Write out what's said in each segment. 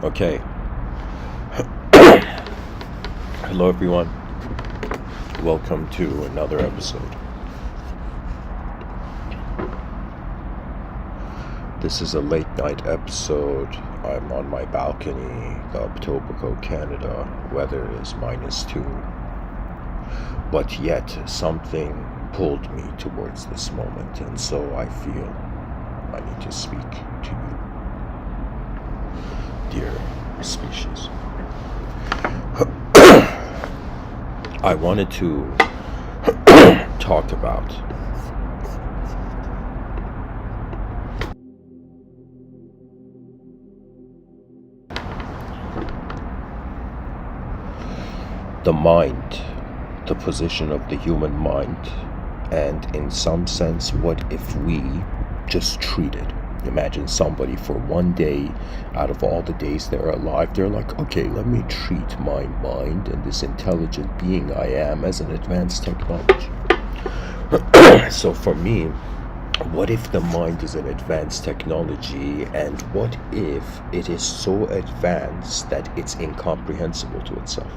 Okay. Hello, everyone. Welcome to another episode. This is a late night episode. I'm on my balcony, Etobicoke, Canada. Weather is -2. But yet, something pulled me towards this moment, and so I feel I need to speak to you, dear species. I wanted to talk about the mind, the position of the human mind, and in some sense, what if we just treated. Imagine somebody for one day out of all the days they're alive, they're like, okay, let me treat my mind and this intelligent being I am as an advanced technology. So for me, what if the mind is an advanced technology, and what if it is so advanced that it's incomprehensible to itself?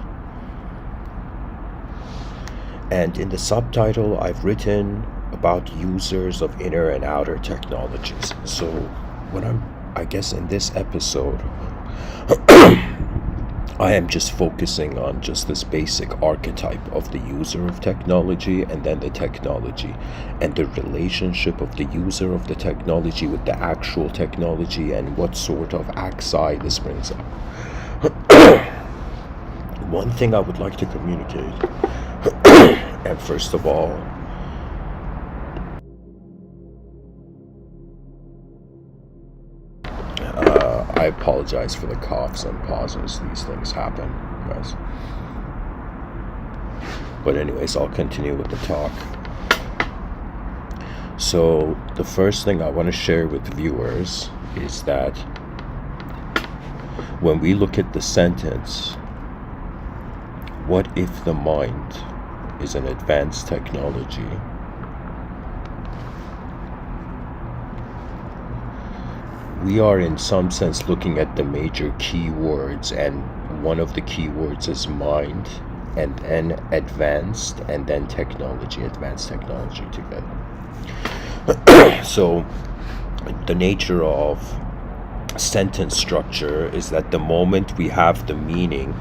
And in the subtitle, I've written about users of inner and outer technologies. So I guess in this episode, I am just focusing on just this basic archetype of the user of technology, and then the technology, and the relationship of the user of the technology with the actual technology, and what sort of axi this brings up. One thing I would like to communicate, and first of all, I apologize for the coughs and pauses. These things happen, guys. But anyways, I'll continue with the talk. So the first thing I want to share with viewers is that when we look at the sentence, what if the mind is an advanced technology? We are in some sense looking at the major keywords, and one of the keywords is mind, and then advanced, and then technology, advanced technology together. So the nature of sentence structure is that the moment we have the meaning,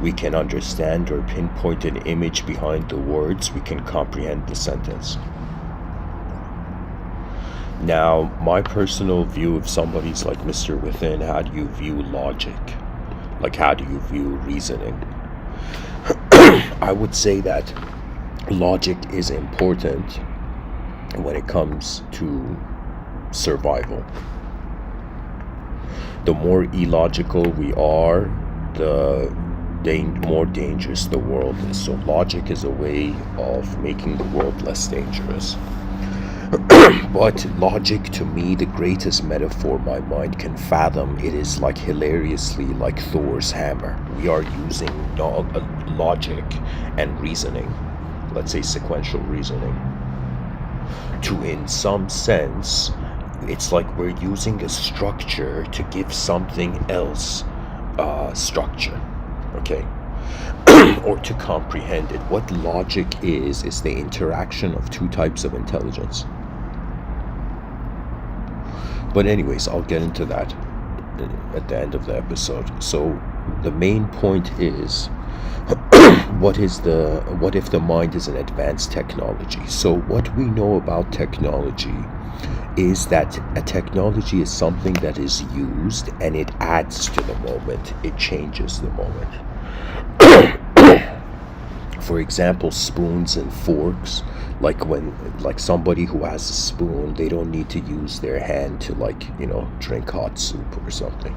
we can understand or pinpoint an image behind the words, we can comprehend the sentence. Now, my personal view, if somebody's like Mr.Within, how do you view logic? Like, how do you view reasoning? I would say that logic is important when it comes to survival. The more illogical we are, the more dangerous the world is. So logic is a way of making the world less dangerous. But logic, to me, the greatest metaphor my mind can fathom, it is like hilariously like Thor's hammer. We are using logic and reasoning, let's say sequential reasoning, to, in some sense, it's like we're using a structure to give something else structure, okay? Or to comprehend it. What logic is the interaction of two types of intelligence. But anyways, I'll get into that at the end of the episode. So the main point is, what if the mind is an advanced technology? So what we know about technology is that a technology is something that is used and it adds to the moment, it changes the moment. For example, spoons and forks, like somebody who has a spoon, they don't need to use their hand to, like, you know, drink hot soup or something.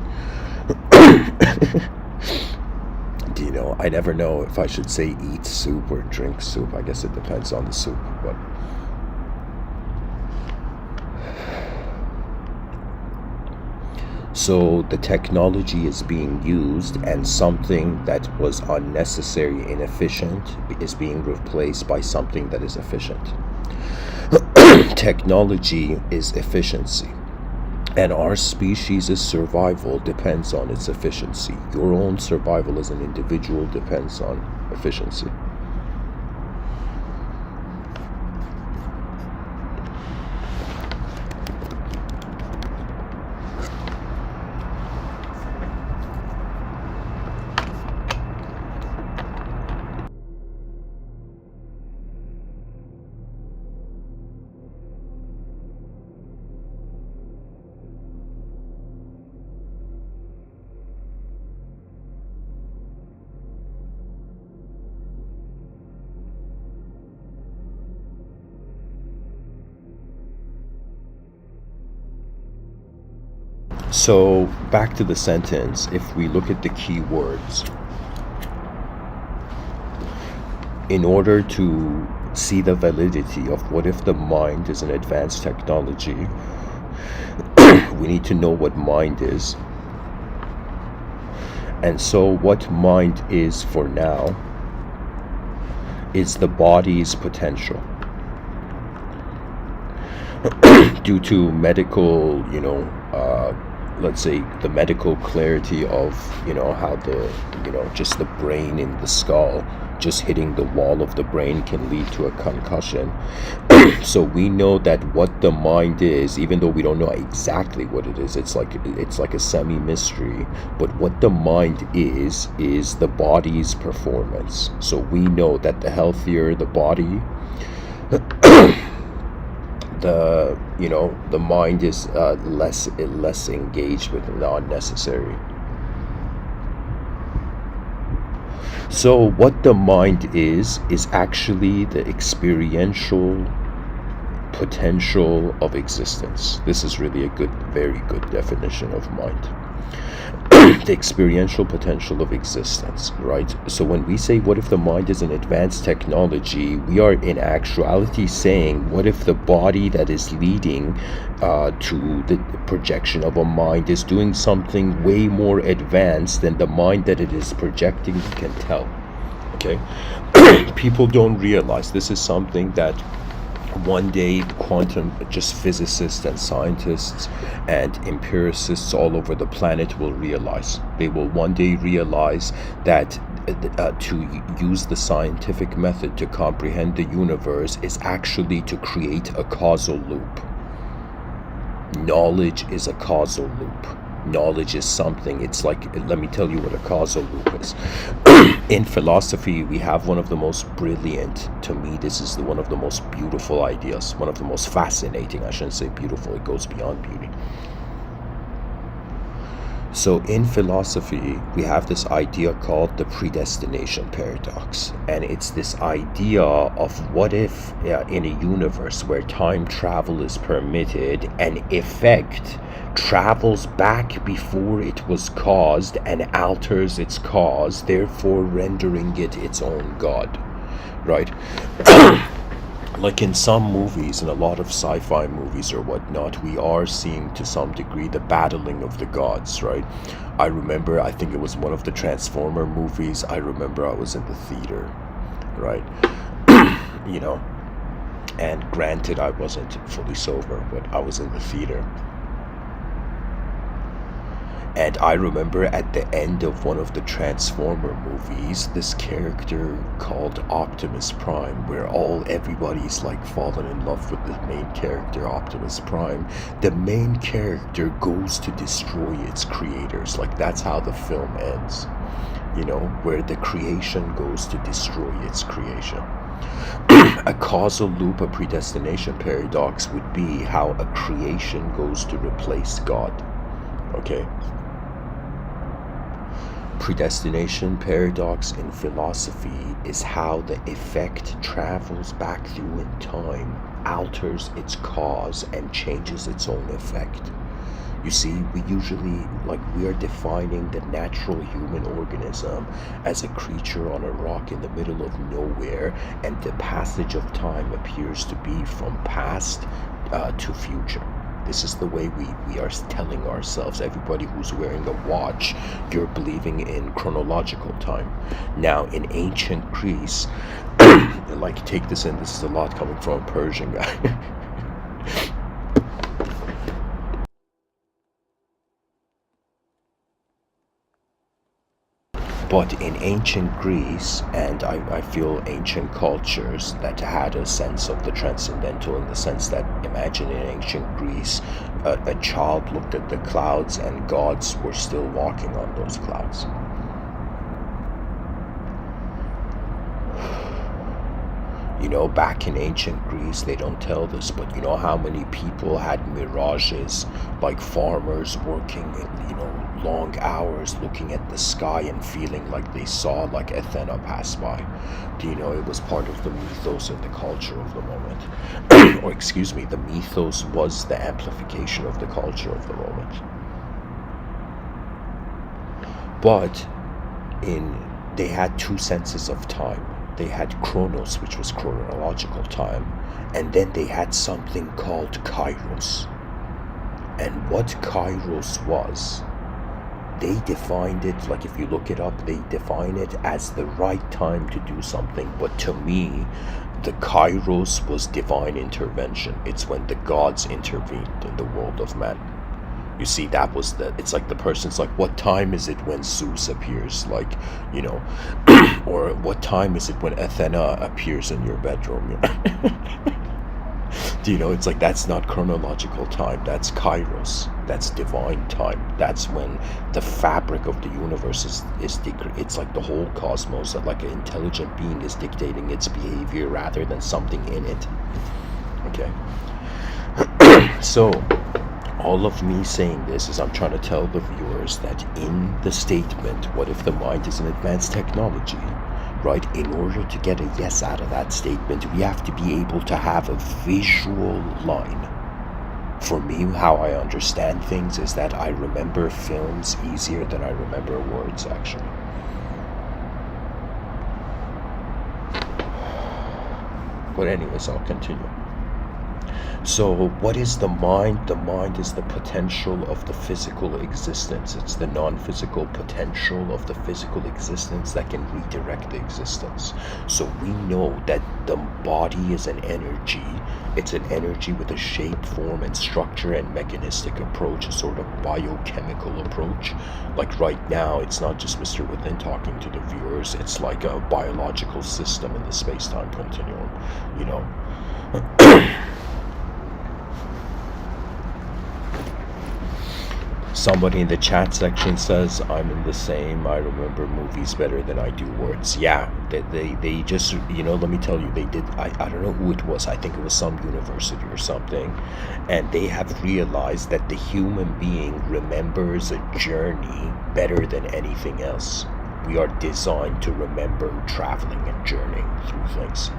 Do you know, I never know if I should say eat soup or drink soup. I guess it depends on the soup, but so the technology is being used, and something that was unnecessary, inefficient, is being replaced by something that is efficient. Technology is efficiency. And our species' survival depends on its efficiency. Your own survival as an individual depends on efficiency. So, back to the sentence, if we look at the key words, in order to see the validity of what if the mind is an advanced technology, we need to know what mind is. And so, what mind is for now is the body's potential. Due to medical, let's say the medical clarity of, how the, just the brain in the skull, just hitting the wall of the brain can lead to a concussion. So we know that what the mind is, even though we don't know exactly what it is, it's like a semi-mystery, but what the mind is the body's performance. So we know that the healthier the body, the mind is less engaged with non-necessary. So what the mind is actually the experiential potential of existence. This is really a very good definition of mind. The experiential potential of existence, right? So when we say what if the mind is an advanced technology, we are in actuality saying what if the body that is leading to the projection of a mind is doing something way more advanced than the mind that it is projecting can tell. Okay. People don't realize this is something that one day quantum just physicists and scientists and empiricists all over the planet will realize. They will one day realize that to use the scientific method to comprehend the universe is actually to create a causal loop. Knowledge is a causal loop. Knowledge is something, it's like, let me tell you what a causal loop is. In philosophy, we have one of the most brilliant, to me this is one of the most beautiful ideas, one of the most fascinating, I shouldn't say beautiful, it goes beyond beauty. So in philosophy, we have this idea called the predestination paradox. And it's this idea of what if in a universe where time travel is permitted, an effect travels back before it was caused and alters its cause, therefore rendering it its own god, right? Like in some movies, in a lot of sci-fi movies or whatnot, we are seeing to some degree the battling of the gods, right? I remember, I think it was one of the Transformer movies, I remember I was in the theater, right? And granted I wasn't fully sober, but I was in the theater. And I remember at the end of one of the Transformer movies, this character called Optimus Prime, where everybody's like fallen in love with the main character, Optimus Prime. The main character goes to destroy its creators. Like, that's how the film ends. Where the creation goes to destroy its creation. A causal loop, a predestination paradox would be how a creation goes to replace God. Okay? Predestination paradox in philosophy is how the effect travels back through in time, alters its cause, and changes its own effect. You see, we are defining the natural human organism as a creature on a rock in the middle of nowhere, and the passage of time appears to be from past to future. This is the way we are telling ourselves. Everybody who's wearing a watch, you're believing in chronological time. Now, in ancient Greece, take this in, this is a lot coming from a Persian guy. But in ancient Greece, and I feel ancient cultures that had a sense of the transcendental, in the sense that, imagine in ancient Greece, a child looked at the clouds and gods were still walking on those clouds. You know, back in ancient Greece, they don't tell this, but you know how many people had mirages, like farmers working, long hours looking at the sky and feeling like they saw like Athena pass by. Do you know it was part of the mythos and the culture of the moment? Or excuse me, the mythos was the amplification of the culture of the moment. But they had two senses of time. They had chronos, which was chronological time, and then they had something called kairos. And what kairos was, they defined it, like if you look it up, they define it as the right time to do something. But to me, the kairos was divine intervention. It's when the gods intervened in the world of man. You see, that was it's like the person's like, what time is it when Zeus appears? Like, or what time is it when Athena appears in your bedroom? Do you know, it's like, that's not chronological time, that's kairos, that's divine time. That's when the fabric of the universe is it's like the whole cosmos, like an intelligent being is dictating its behavior rather than something in it. Okay. So all of me saying this is I'm trying to tell the viewers that in the statement, what if the mind is an advanced technology, right? In order to get a yes out of that statement, we have to be able to have a visual line. For me, how I understand things is that I remember films easier than I remember words, actually. But anyways, I'll continue. So what is the mind? The mind is the potential of the physical existence. It's the non-physical potential of the physical existence that can redirect the existence. So we know that the body is an energy. It's an energy with a shape, form, and structure and mechanistic approach, a sort of biochemical approach. Like right now, it's not just Mr. Within talking to the viewers. It's like a biological system in the space-time continuum, you know. Somebody in the chat section says, I'm in the same, I remember movies better than I do words. Yeah, they just, let me tell you, they did, I don't know who it was, I think it was some university or something, and they have realized that the human being remembers a journey better than anything else. We are designed to remember traveling and journeying through things.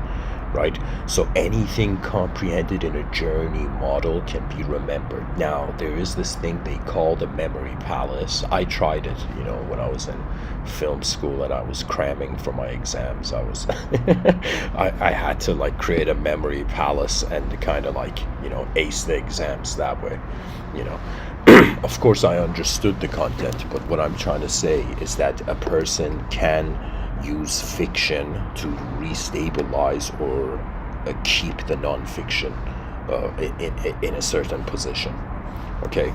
Right? So anything comprehended in a journey model can be remembered. Now, there is this thing they call the memory palace. I tried it, when I was in film school and I was cramming for my exams. I had to create a memory palace and kind of ace the exams that way, Of course, I understood the content, but what I'm trying to say is that a person can use fiction to restabilize or keep the non-fiction in a certain position. Okay.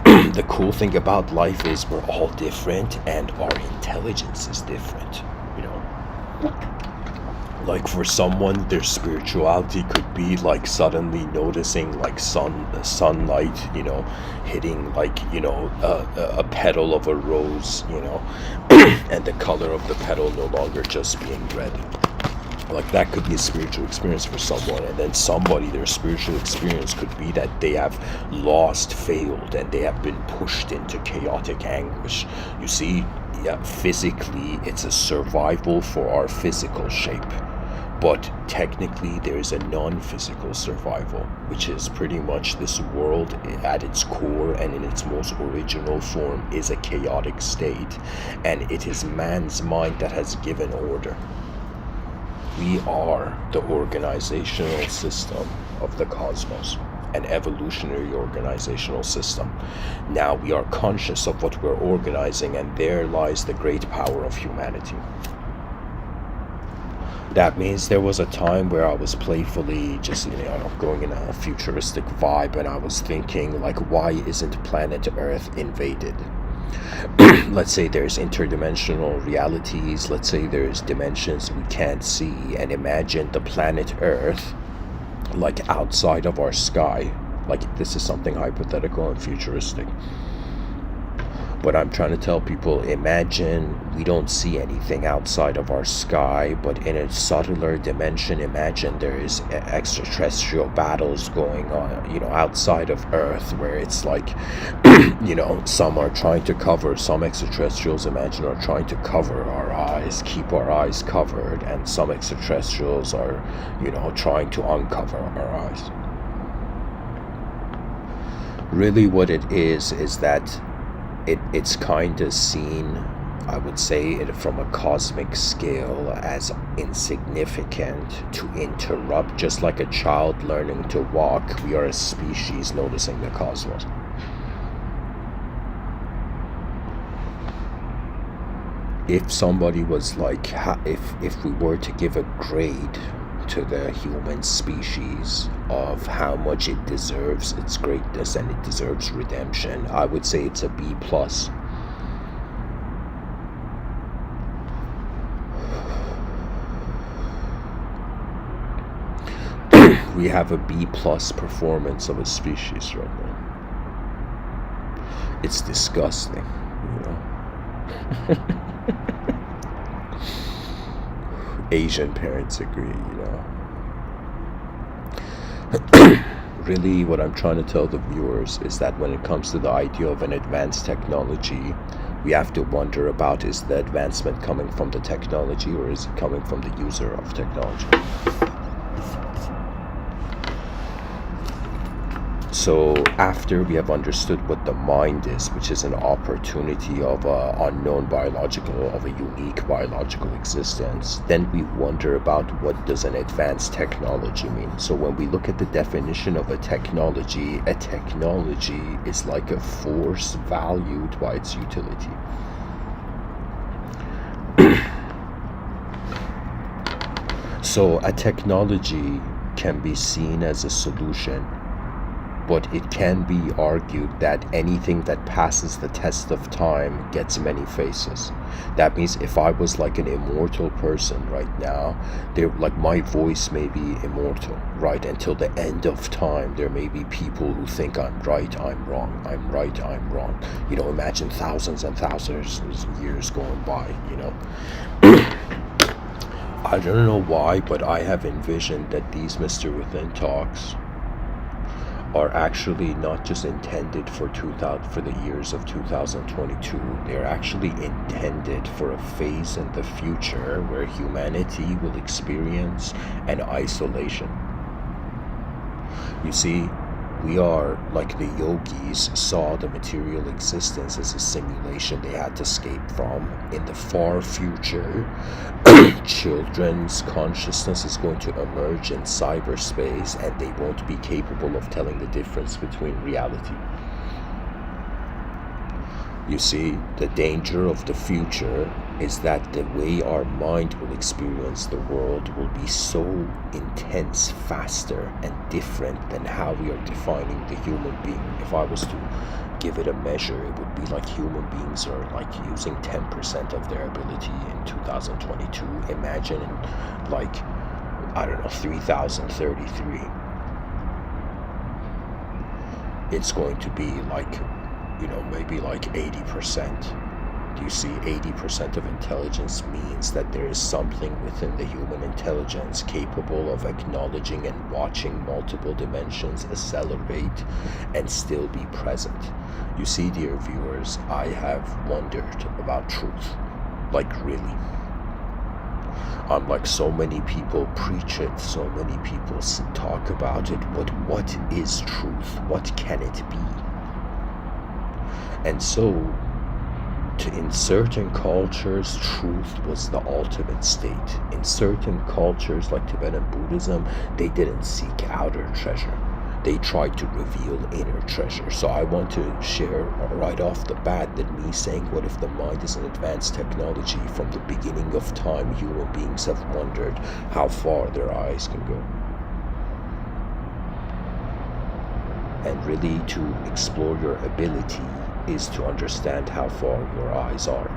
The cool thing about life is we're all different and our intelligence is different, Like for someone, their spirituality could be suddenly noticing sunlight, hitting a petal of a rose, and the color of the petal no longer just being red. That could be a spiritual experience for someone, and then their spiritual experience could be that they have lost, failed, and they have been pushed into chaotic anguish. You see, physically, it's a survival for our physical shape. But technically, there is a non-physical survival, which is pretty much this world at its core and in its most original form is a chaotic state. And it is man's mind that has given order. We are the organizational system of the cosmos, an evolutionary organizational system. Now we are conscious of what we're organizing, and there lies the great power of humanity. That means there was a time where I was playfully just, going in a futuristic vibe, and I was thinking, why isn't planet Earth invaded? Let's say there's interdimensional realities, let's say there's dimensions we can't see, and imagine the planet Earth like outside of our sky. Like, this is something hypothetical and futuristic. But I'm trying to tell people, imagine we don't see anything outside of our sky, but in a subtler dimension, imagine there is extraterrestrial battles going on, outside of Earth, where it's like, some are trying to cover, some extraterrestrials, imagine, are trying to cover our eyes, keep our eyes covered, and some extraterrestrials are, trying to uncover our eyes. Really what it is that it's kind of seen, I would say, it from a cosmic scale as insignificant to interrupt, just like a child learning to walk. We are a species noticing the cosmos. If somebody was like, if we were to give a grade to the human species of how much it deserves its greatness and it deserves redemption, I would say it's a B+. We have a B+ performance of a species right now. It's disgusting, Asian parents agree, Really, what I'm trying to tell the viewers is that when it comes to the idea of an advanced technology, we have to wonder about, is the advancement coming from the technology or is it coming from the user of technology? So after we have understood what the mind is, which is an opportunity of a unique biological existence, then we wonder about what does an advanced technology mean. So when we look at the definition of a technology is like a force valued by its utility. So a technology can be seen as a solution, but it can be argued that anything that passes the test of time gets many faces. That means if I was like an immortal person right now, my voice may be immortal, right? Until the end of time, there may be people who think I'm right, I'm wrong, I'm right, I'm wrong. Imagine thousands and thousands of years going by, I don't know why, but I have envisioned that these Mr.Within talks are actually not just intended for the years of 2022. They're actually intended for a phase in the future where humanity will experience an isolation. You see, we are like the yogis saw the material existence as a simulation they had to escape from. In the far future, children's consciousness is going to emerge in cyberspace and they won't be capable of telling the difference between reality. You see, the danger of the future is that the way our mind will experience the world will be so intense, faster, and different than how we are defining the human being. If I was to give it a measure, it would be like human beings are like using 10% of their ability in 2022. Imagine in 3033. It's going to be maybe 80%. Do you see, 80% of intelligence means that there is something within the human intelligence capable of acknowledging and watching multiple dimensions accelerate and still be present. You see, dear viewers, I have wondered about truth. Really. So many people preach it, so many people talk about it, but what is truth? What can it be? And so, in certain cultures, truth was the ultimate state. In certain cultures, like Tibetan Buddhism, they didn't seek outer treasure. They tried to reveal inner treasure. So I want to share right off the bat that me saying, what if the mind is an advanced technology? From the beginning of time, human beings have wondered how far their eyes can go. And really to explore your ability is to understand how far your eyes are.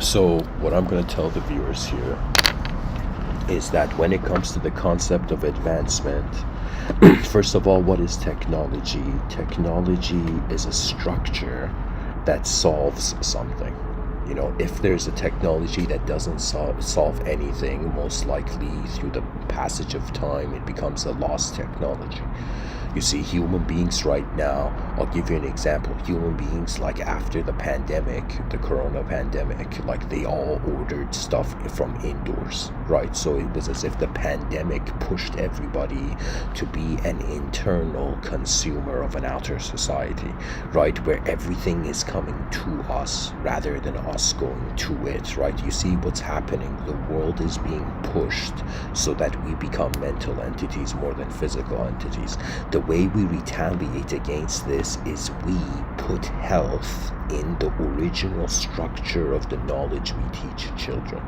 So what I'm going to tell the viewers here is that when it comes to the concept of advancement, first of all, what is technology? Technology is a structure that solves something. You know, if there's a technology that doesn't solve anything, most likely through the passage of time, it becomes a lost technology. You see, human beings right now, I'll give you an example. Human beings, like after the pandemic, the corona pandemic, like they all ordered stuff from indoors, right? So it was as if the pandemic pushed everybody to be an internal consumer of an outer society, right? Where everything is coming to us rather than us going to it, right? You see what's happening. The world is being pushed so that we become mental entities more than physical entities. The way we retaliate against this is we put health in the original structure of the knowledge we teach children.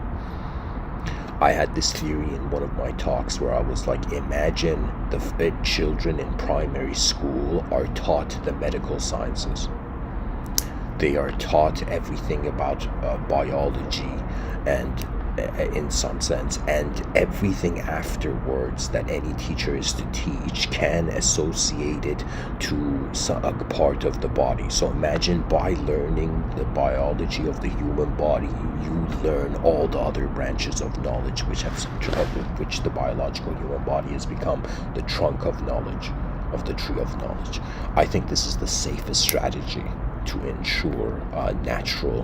I had this theory in one of my talks where I was like, imagine the children in primary school are taught the medical sciences. They are taught everything about biology and in some sense, and everything afterwards that any teacher is to teach can associate it to a part of the body. So imagine by learning the biology of the human body, you learn all the other branches of knowledge which the biological human body has become the trunk of knowledge, of the tree of knowledge. I think this is the safest strategy to ensure natural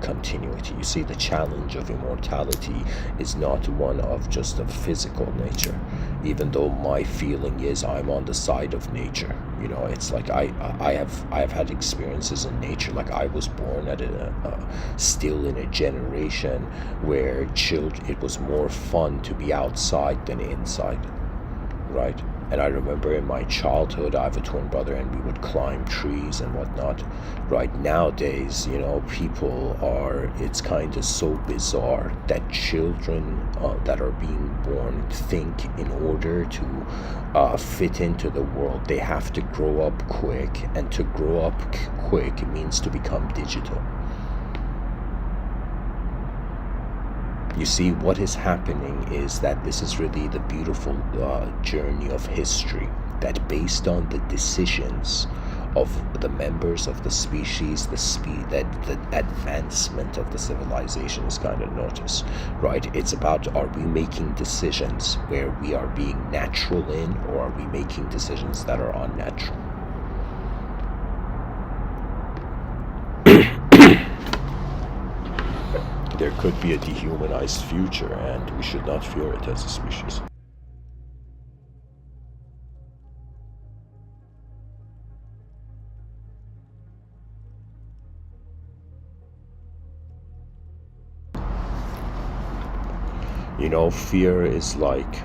continuity. You see, the challenge of immortality is not one of just a physical nature, even though my feeling is I'm on the side of nature. You know, it's like I have had experiences in nature. Like I was born at still in a generation where it was more fun to be outside than inside, right? And I remember in my childhood, I have a twin brother, and we would climb trees and whatnot. Right nowadays, you know, it's kind of so bizarre that children that are being born think in order to fit into the world, they have to grow up quick. And to grow up quick means to become digital. You see, what is happening is that this is really the beautiful journey of history, that based on the decisions of the members of the species, that the advancement of the civilization is kind of noticed, right? It's about, are we making decisions where we are being natural in, or are we making decisions that are unnatural? There could be a dehumanized future, and we should not fear it as a species. You know, fear is like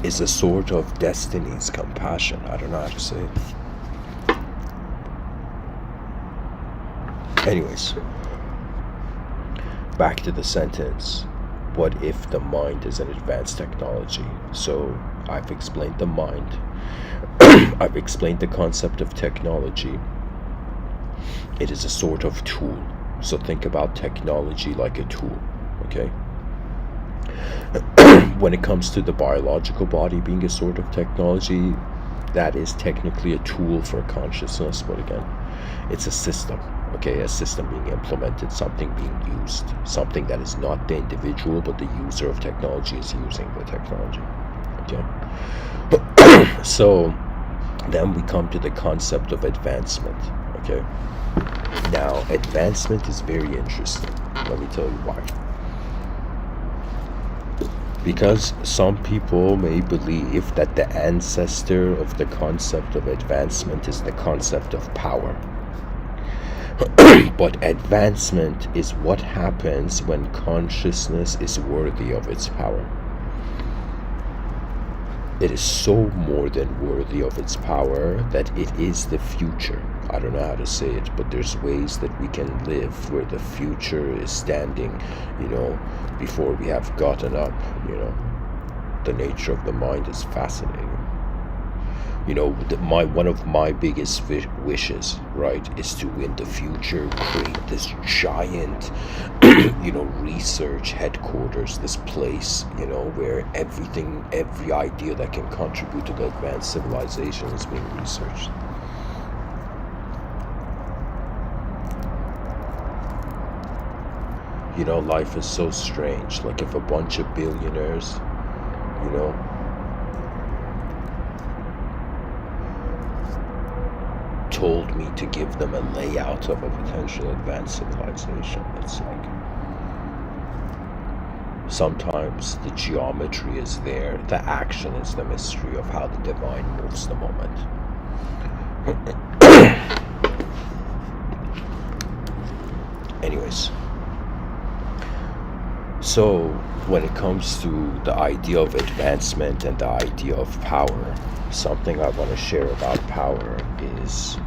is a sort of destiny's compassion. I don't know how to say it. Anyways, back to the sentence. What if the mind is an advanced technology? So I've explained the mind. I've explained the concept of technology. It is a sort of tool. So think about technology like a tool, okay? When it comes to the biological body being a sort of technology, that is technically a tool for consciousness, but again, it's a system, okay? A system being implemented, something being used, something that is not the individual, but the user of technology is using the technology, okay? So then we come to the concept of advancement, okay? Now, advancement is very interesting. Let me tell you why. Because some people may believe that the ancestor of the concept of advancement is the concept of power. But advancement is what happens when consciousness is worthy of its power. It is so more than worthy of its power that it is the future. I don't know how to say it, but there's ways that we can live where the future is standing, before we have gotten up. The nature of the mind is fascinating. One of my biggest wishes, right, is to in the future create this giant, research headquarters, this place, where every idea that can contribute to the advanced civilization is being researched. Life is so strange. Like if a bunch of billionaires, told me to give them a layout of a potential advanced civilization. It's like sometimes the geometry is there, the action is the mystery of how the divine moves the moment. Anyways, so when it comes to the idea of advancement and the idea of power, something I want to share about power is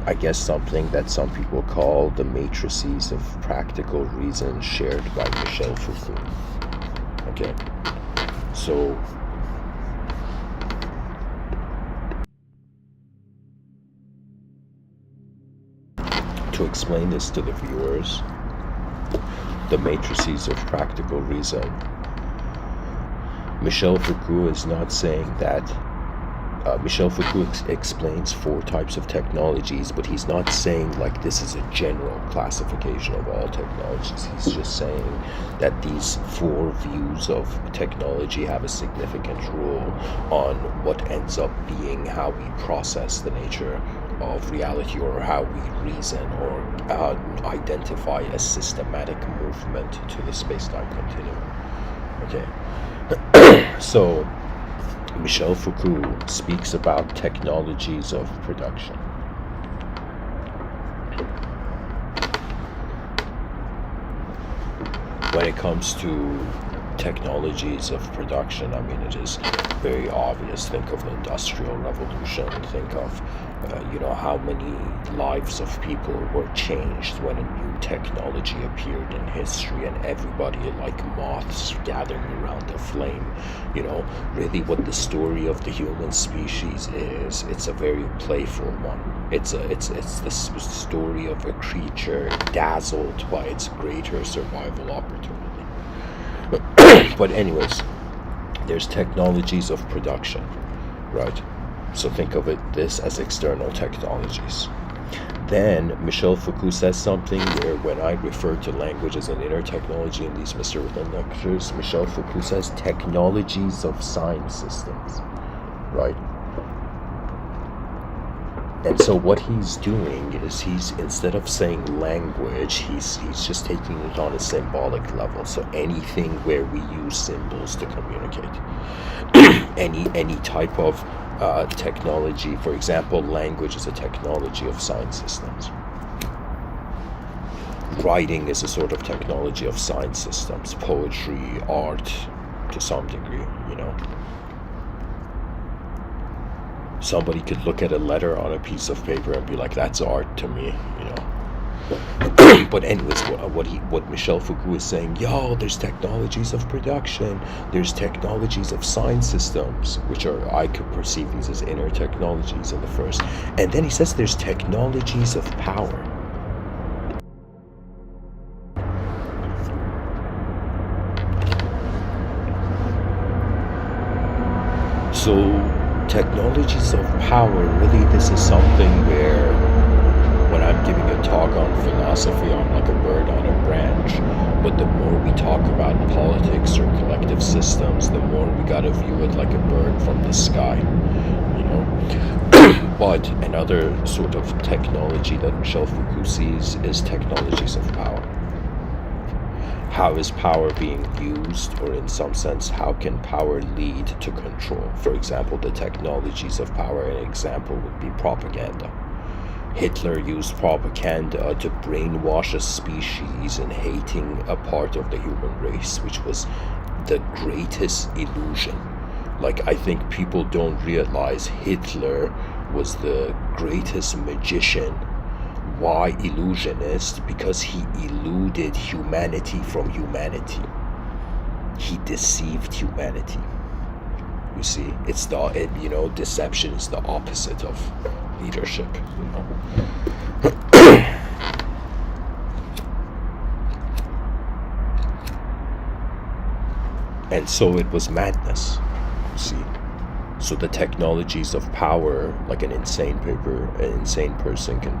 I guess something that some people call the matrices of practical reason shared by Michel Foucault. Okay, so to explain this to the viewers, the matrices of practical reason, Michel Foucault is not saying that Michel Foucault explains 4 types of technologies, but he's not saying like this is a general classification of all technologies. He's just saying that these 4 views of technology have a significant role on what ends up being how we process the nature of reality, or how we reason or identify a systematic movement to the space-time continuum. Okay, so Michel Foucault speaks about technologies of production. When it comes to technologies of production, I mean, it is very obvious. Think of the Industrial Revolution. Think of, how many lives of people were changed when a new technology appeared in history, and everybody, like moths gathering around the flame. Really what the story of the human species is, it's a very playful one. It's the story of a creature dazzled by its greater survival opportunity. But anyways, there's technologies of production, right? So think of this as external technologies. Then Michel Foucault says something where, when I refer to language as an inner technology in these Mr.Within lectures, Michel Foucault says technologies of sign systems, right? And so what he's doing is instead of saying language, he's just taking it on a symbolic level. So anything where we use symbols to communicate, any type of technology. For example, language is a technology of sign systems. Writing is a sort of technology of sign systems. Poetry, art, to some degree, Somebody could look at a letter on a piece of paper and be like, that's art to me, But anyways, what Michel Foucault is saying, there's technologies of production, there's technologies of sign systems, which I could perceive these as inner technologies in the first. And then he says there's technologies of power. So technologies of power, really, this is something where when I'm giving a talk on philosophy, I'm like a bird on a branch. But the more we talk about politics or collective systems, the more we gotta view it like a bird from the sky, But another sort of technology that Michel Foucault sees is technologies of power. How is power being used, or in some sense, how can power lead to control? For example, the technologies of power, an example would be propaganda. Hitler used propaganda to brainwash a species in hating a part of the human race, which was the greatest illusion, Like, I think people don't realize Hitler was the greatest magician. Why illusionist? Because he eluded humanity from humanity. He deceived humanity. You see, it's deception is the opposite of leadership. And so it was madness. You see, so the technologies of power, like an insane person can,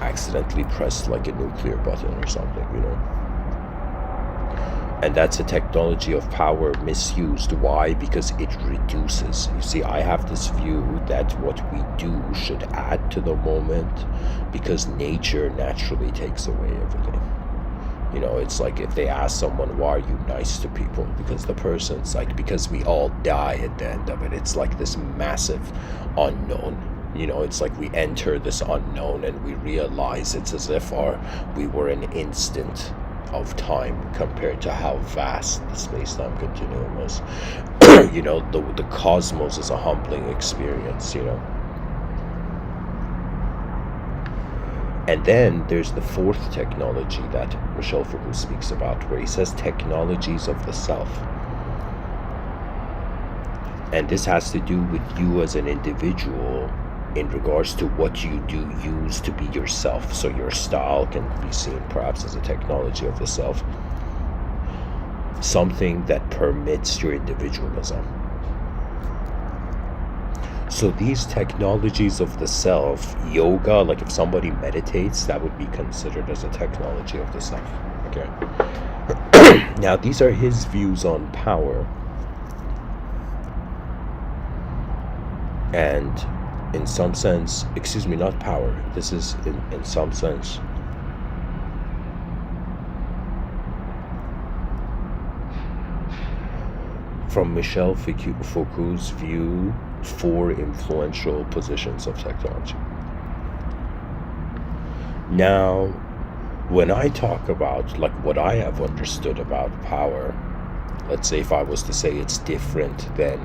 accidentally press like a nuclear button or something, And that's a technology of power misused. Why? Because it reduces. You see, I have this view that what we do should add to the moment, because nature naturally takes away everything. It's like if they ask someone, why are you nice to people? Because the person's like, because we all die at the end of it. It's like this massive unknown. It's like we enter this unknown and we realize it's as if we were an instant of time compared to how vast the space-time continuum is. The cosmos is a humbling experience, And then there's the fourth technology that Michel Foucault speaks about, where he says technologies of the self. And this has to do with you as an individual in regards to what you do use to be yourself. So your style can be seen perhaps as a technology of the self. Something that permits your individualism. So these technologies of the self, yoga, like if somebody meditates, that would be considered as a technology of the self. Okay. Now, these are his views on power. And in some sense, not power. This is in some sense from Michel Foucault's view, 4 influential positions of technology. Now, when I talk about like what I have understood about power, let's say if I was to say it's different than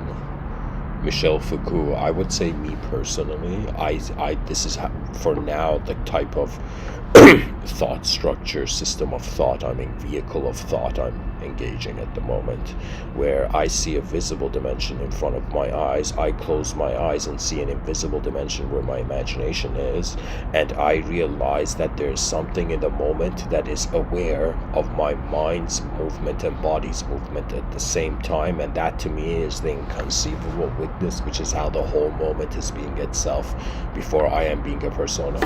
Michel Foucault, I would say, me personally, this is for now the type of thought structure, system of thought, vehicle of thought I'm engaging at the moment, where I see a visible dimension in front of my eyes. I close my eyes and see an invisible dimension where my imagination is, and I realize that there's something in the moment that is aware of my mind's movement and body's movement at the same time, and that to me is the inconceivable witness, which is how the whole moment is being itself before I am being a persona.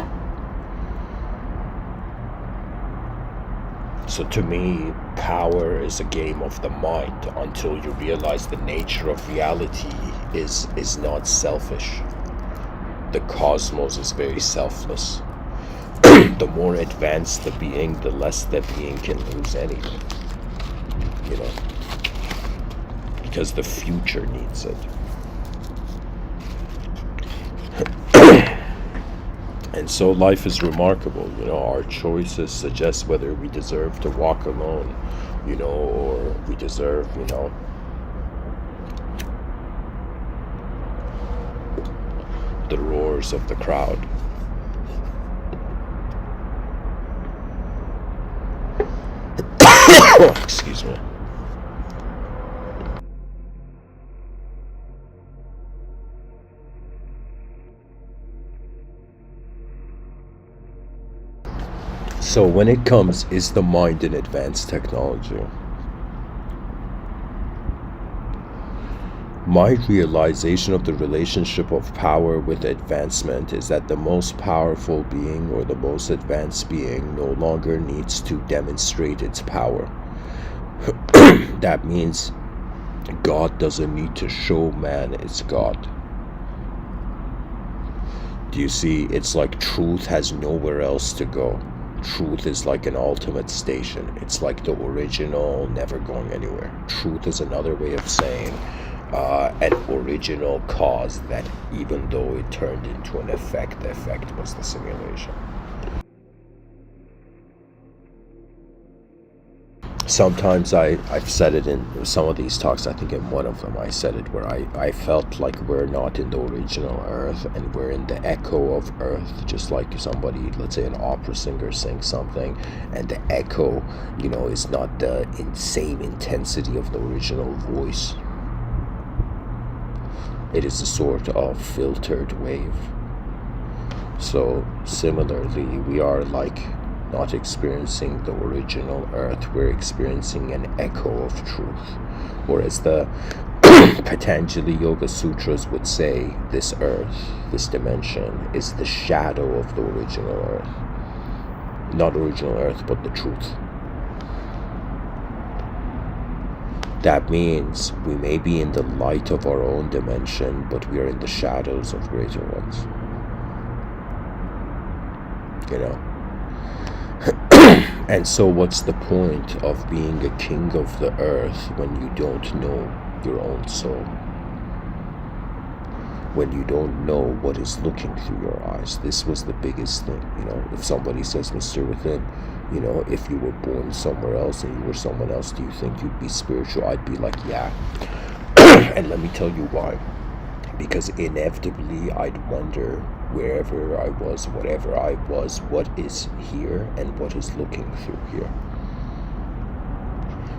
So to me, power is a game of the mind until you realize the nature of reality is not selfish. The cosmos is very selfless. The more advanced the being, the less the being can lose anything. Because the future needs it. And so life is remarkable, our choices suggest whether we deserve to walk alone, or we deserve, the roars of the crowd. Excuse me. So when it comes, is the mind an advanced technology? My realization of the relationship of power with advancement is that the most powerful being or the most advanced being no longer needs to demonstrate its power. That means God doesn't need to show man it's God. Do you see? It's like truth has nowhere else to go. Truth is like an ultimate station. It's like the original, never going anywhere. Truth is another way of saying an original cause that even though it turned into an effect, the effect was the simulation. Sometimes I've said it in some of these talks. I think in one of them I said it where I felt like we're not in the original Earth and we're in the echo of Earth, just like somebody, let's say an opera singer, sings something, and the echo, is not the same intensity of the original voice. It is a sort of filtered wave. So similarly, we are like not experiencing the original Earth, we're experiencing an echo of truth. Whereas the Patanjali Yoga Sutras would say this Earth, this dimension, is the shadow of the original Earth. Not original Earth, but the truth. That means we may be in the light of our own dimension, but we are in the shadows of greater ones. And so what's the point of being a king of the earth when you don't know your own soul? When you don't know what is looking through your eyes? This was the biggest thing. If somebody says, Mr.Within, if you were born somewhere else and you were someone else, do you think you'd be spiritual? I'd be like, yeah. And let me tell you why. Because inevitably I'd wonder, wherever I was, whatever I was, what is here and what is looking through here.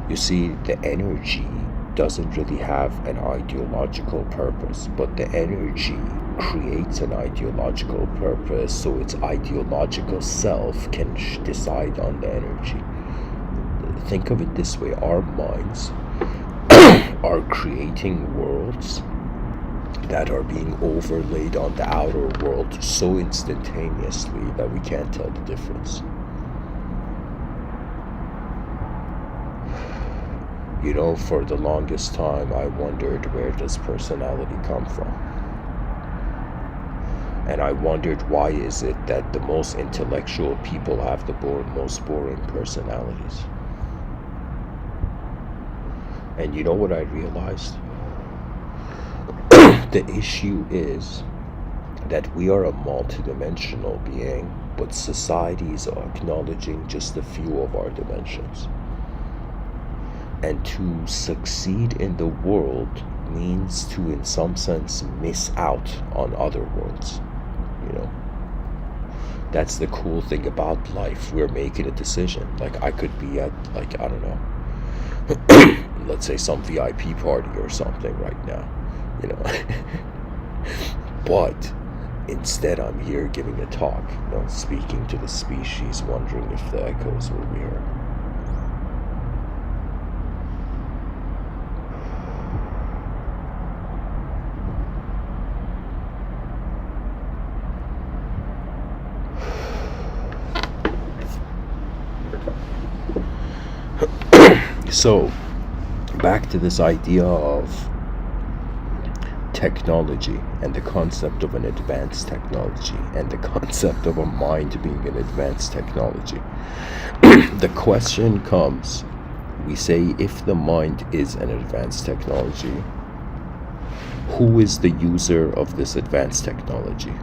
You see, the energy doesn't really have an ideological purpose, but the energy creates an ideological purpose, so its ideological self can decide on the energy. Think of it this way: our minds are creating worlds that are being overlaid on the outer world so instantaneously that we can't tell the difference. For the longest time I wondered, where does personality come from? And I wondered, why is it that the most intellectual people have the most boring personalities? And you know what I realized? The issue is that we are a multidimensional being, but societies are acknowledging just a few of our dimensions. And to succeed in the world means to, in some sense, miss out on other worlds. That's the cool thing about life. We're making a decision. Like, I could be at, like, I don't know, let's say some VIP party or something right now. But instead I'm here giving a talk, speaking to the species, wondering if the echoes will be heard. So, back to this idea of technology and the concept of an advanced technology and the concept of a mind being an advanced technology. The question comes, we say, if the mind is an advanced technology, who is the user of this advanced technology?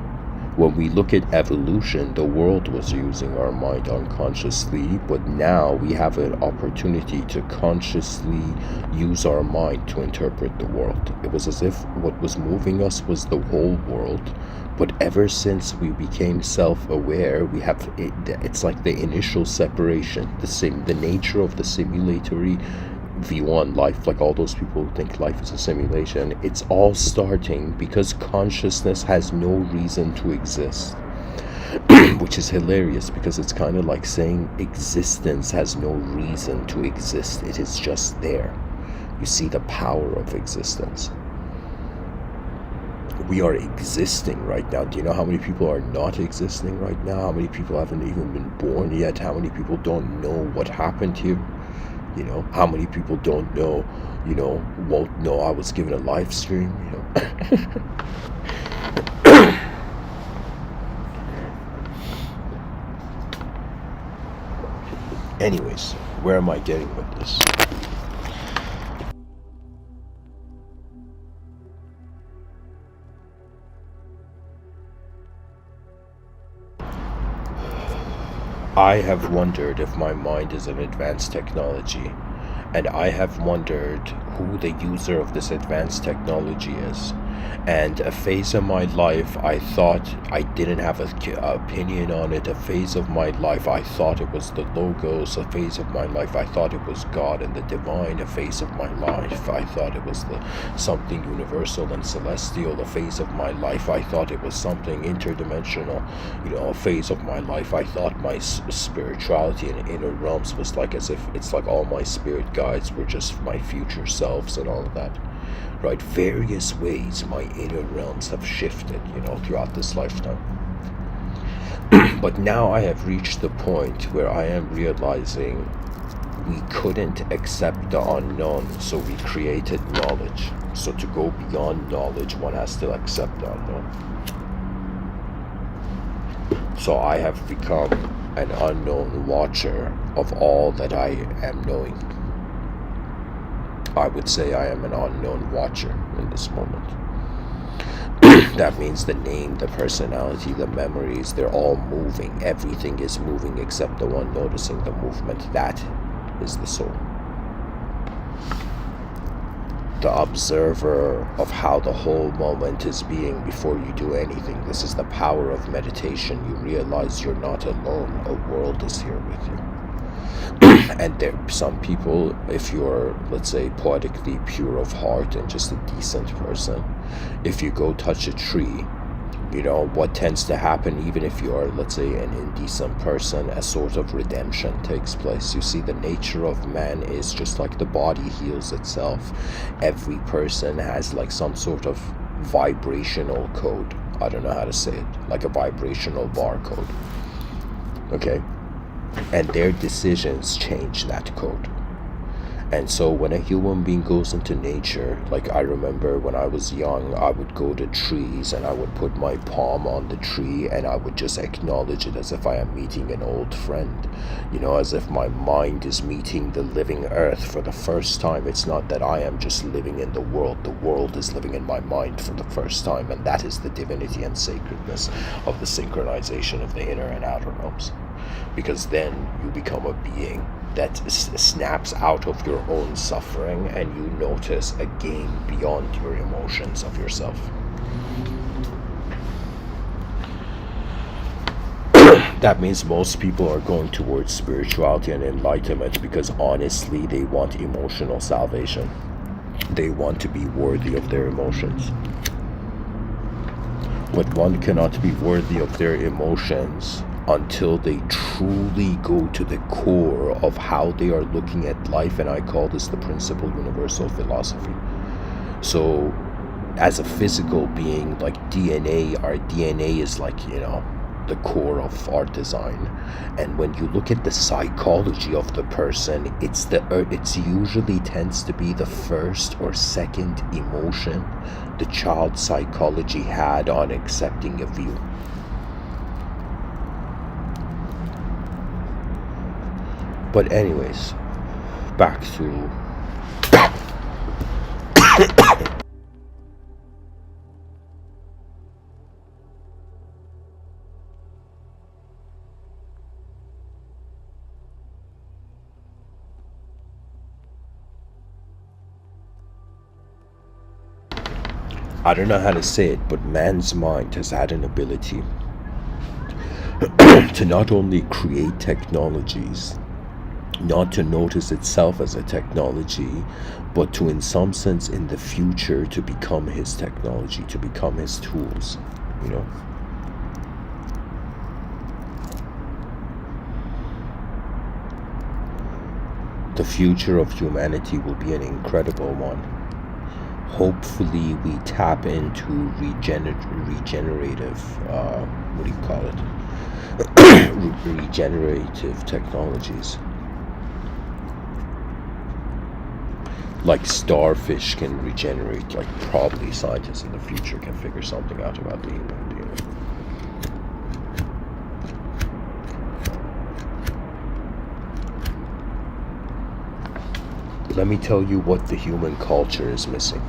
When we look at evolution, the world was using our mind unconsciously, but now we have an opportunity to consciously use our mind to interpret the world. It was as if what was moving us was the whole world, but ever since we became self-aware, we have it's like the initial separation, the nature of the simulatory view on life, like all those people who think life is a simulation. It's all starting because consciousness has no reason to exist. Which is hilarious, because it's kind of like saying existence has no reason to exist. It is just there. You see the power of existence. We are existing right now. Do you know how many people are not existing right now? How many people haven't even been born yet? How many people don't know what happened to you? How many people don't know, won't know I was given a live stream, Anyways, where am I getting with this? I have wondered if my mind is an advanced technology, and I have wondered who the user of this advanced technology is. And a phase of my life, I thought I didn't have an opinion on it. A phase of my life, I thought it was the Logos. A phase of my life, I thought it was God and the divine. A phase of my life, I thought it was the something universal and celestial. A phase of my life, I thought it was something interdimensional. A phase of my life, I thought my spirituality and inner realms was like as if it's like all my spirit guides were just my future selves and all of that. Right, various ways my inner realms have shifted, throughout this lifetime. But now I have reached the point where I am realizing we couldn't accept the unknown, so we created knowledge. So to go beyond knowledge, one has to accept the unknown. So I have become an unknown watcher of all that I am knowing. I would say I am an unknown watcher in this moment. That means the name, the personality, the memories, they're all moving. Everything is moving except the one noticing the movement. That is the soul. The observer of how the whole moment is being before you do anything. This is the power of meditation. You realize you're not alone. A world is here with you. And there some people, if you're, let's say, poetically pure of heart and just a decent person, if you go touch a tree, what tends to happen, even if you are, let's say, an indecent person, a sort of redemption takes place. You see, the nature of man is just like the body heals itself. Every person has like some sort of vibrational code. I don't know how to say it, like a vibrational barcode. Okay? And their decisions change that code. And so when a human being goes into nature, like I remember when I was young, I would go to trees and I would put my palm on the tree and I would just acknowledge it as if I am meeting an old friend, as if my mind is meeting the living earth for the first time. It's not that I am just living in the world is living in my mind for the first time, and that is the divinity and sacredness of the synchronization of the inner and outer realms. Because then you become a being that snaps out of your own suffering and you notice a game beyond your emotions of yourself. That means most people are going towards spirituality and enlightenment because honestly they want emotional salvation. They want to be worthy of their emotions. But one cannot be worthy of their emotions until they truly go to the core of how they are looking at life, and I call this the principal universal philosophy. So as a physical being, like DNA, our DNA is like, the core of our design. And when you look at the psychology of the person, it's usually tends to be the first or second emotion the child's psychology had on accepting a view. But anyways, back to I don't know how to say it, but man's mind has had an ability to not only create technologies, not to notice itself as a technology, but to, in some sense, in the future, to become his technology, to become his tools, The future of humanity will be an incredible one. Hopefully we tap into regenerative, what do you call it? Regenerative technologies. Like starfish can regenerate, like probably scientists in the future can figure something out about the human DNA. Let me tell you what the human culture is missing.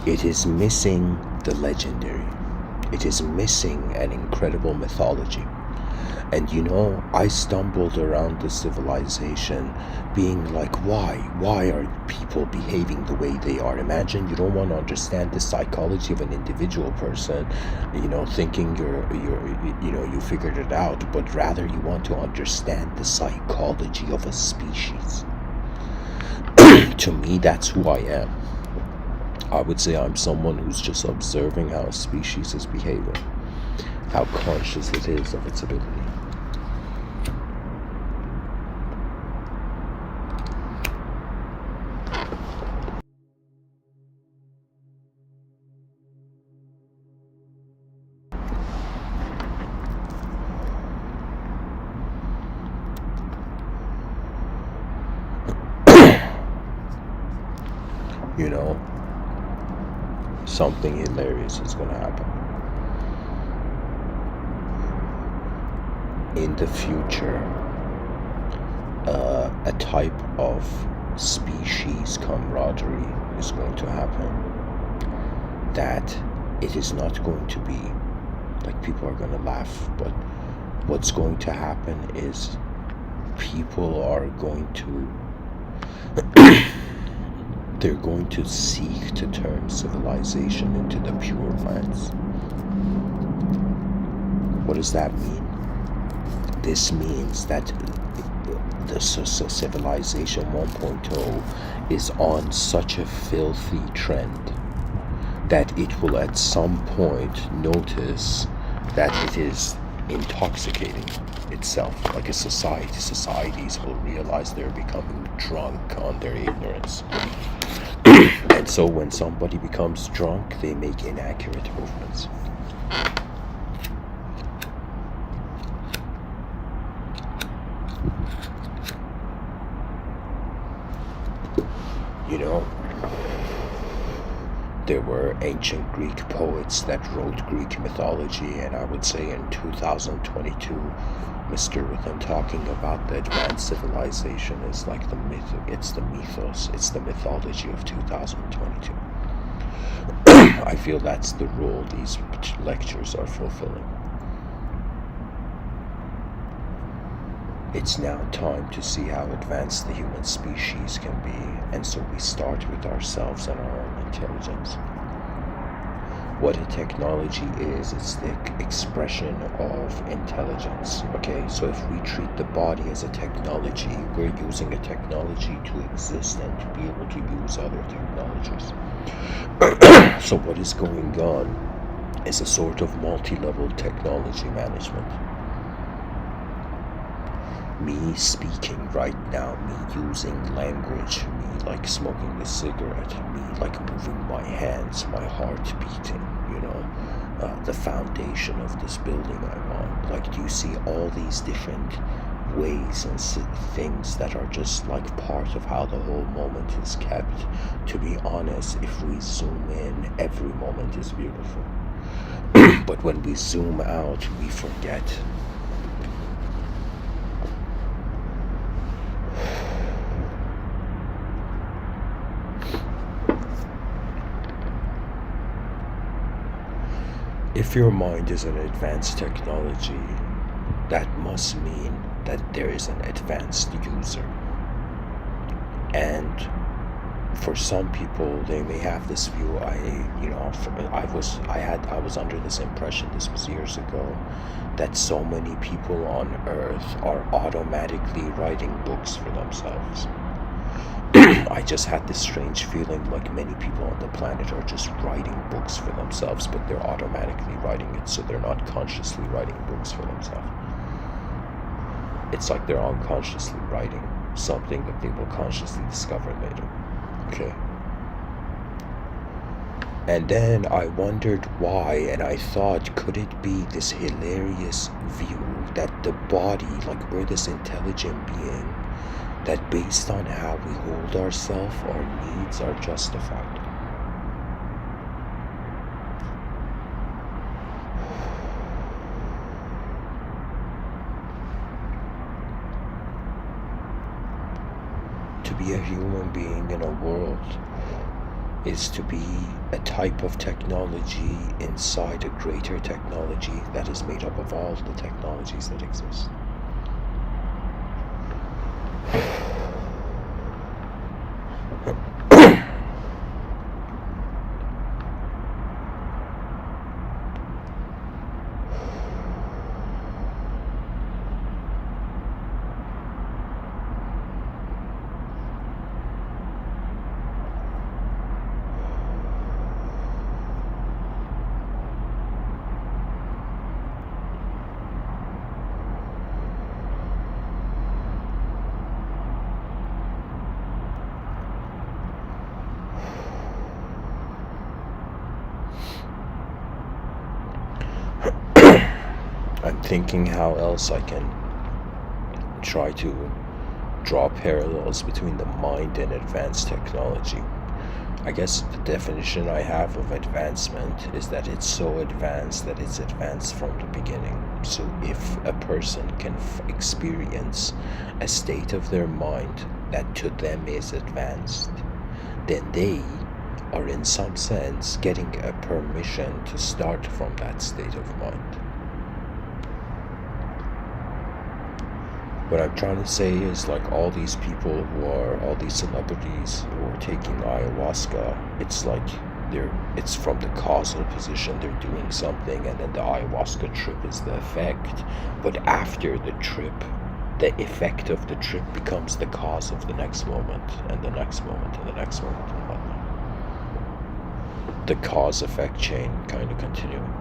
It is missing the legendary. It is missing an incredible mythology. And I stumbled around the civilization being like, why? Why are people behaving the way they are? Imagine you don't want to understand the psychology of an individual person, thinking you figured it out, but rather you want to understand the psychology of a species. To me, that's who I am. I would say I'm someone who's just observing how a species is behaving, how conscious it is of its ability. Something hilarious is going to happen. In the future, a type of species camaraderie is going to happen that it is not going to be like people are going to laugh, but what's going to happen is people are going to they're going to seek to turn civilization into the pure lands. What does that mean? This means that the civilization 1.0 is on such a filthy trend that it will at some point notice that it is intoxicating itself like a society. Societies will realize they're becoming drunk on their ignorance. And so when somebody becomes drunk, they make inaccurate movements. There were ancient Greek poets that wrote Greek mythology, and I would say in 2022, Mr.Within talking about the advanced civilization is like the myth, it's the mythos, it's the mythology of 2022. I feel that's the role these lectures are fulfilling. It's now time to see how advanced the human species can be, and so we start with ourselves and our own intelligence. What a technology is, it's the expression of intelligence, okay? So if we treat the body as a technology, we're using a technology to exist and to be able to use other technologies. So what is going on is a sort of multi-level technology management. Me speaking right now, me using language, me like smoking a cigarette, me like moving my hands, my heart beating, the foundation of this building I'm on. Like, do you see all these different ways and things that are just like part of how the whole moment is kept? To be honest, if we zoom in, every moment is beautiful. But when we zoom out, we forget. If your mind is an advanced technology, that must mean that there is an advanced user. And for some people, they may have this view. I was under this impression, this was years ago, that so many people on Earth are automatically writing books for themselves. I just had this strange feeling like many people on the planet are just writing books for themselves, but they're automatically writing it, so they're not consciously writing books for themselves. It's like they're unconsciously writing something that they will consciously discover later. Okay? And then I wondered why, and I thought, could it be this hilarious view that the body, like we're this intelligent being, that based on how we hold ourselves, our needs are justified. To be a human being in a world is to be a type of technology inside a greater technology that is made up of all the technologies that exist. I'm thinking how else I can try to draw parallels between the mind and advanced technology. I guess the definition I have of advancement is that it's so advanced that it's advanced from the beginning. So if a person can experience a state of their mind that to them is advanced, then they are in some sense getting a permission to start from that state of mind. What I'm trying to say is, like, all these people all these celebrities who are taking ayahuasca, it's from the causal position, they're doing something, and then the ayahuasca trip is the effect. But after the trip, the effect of the trip becomes the cause of the next moment, and the next moment, and the next moment, and whatnot. The cause-effect chain kind of continuing.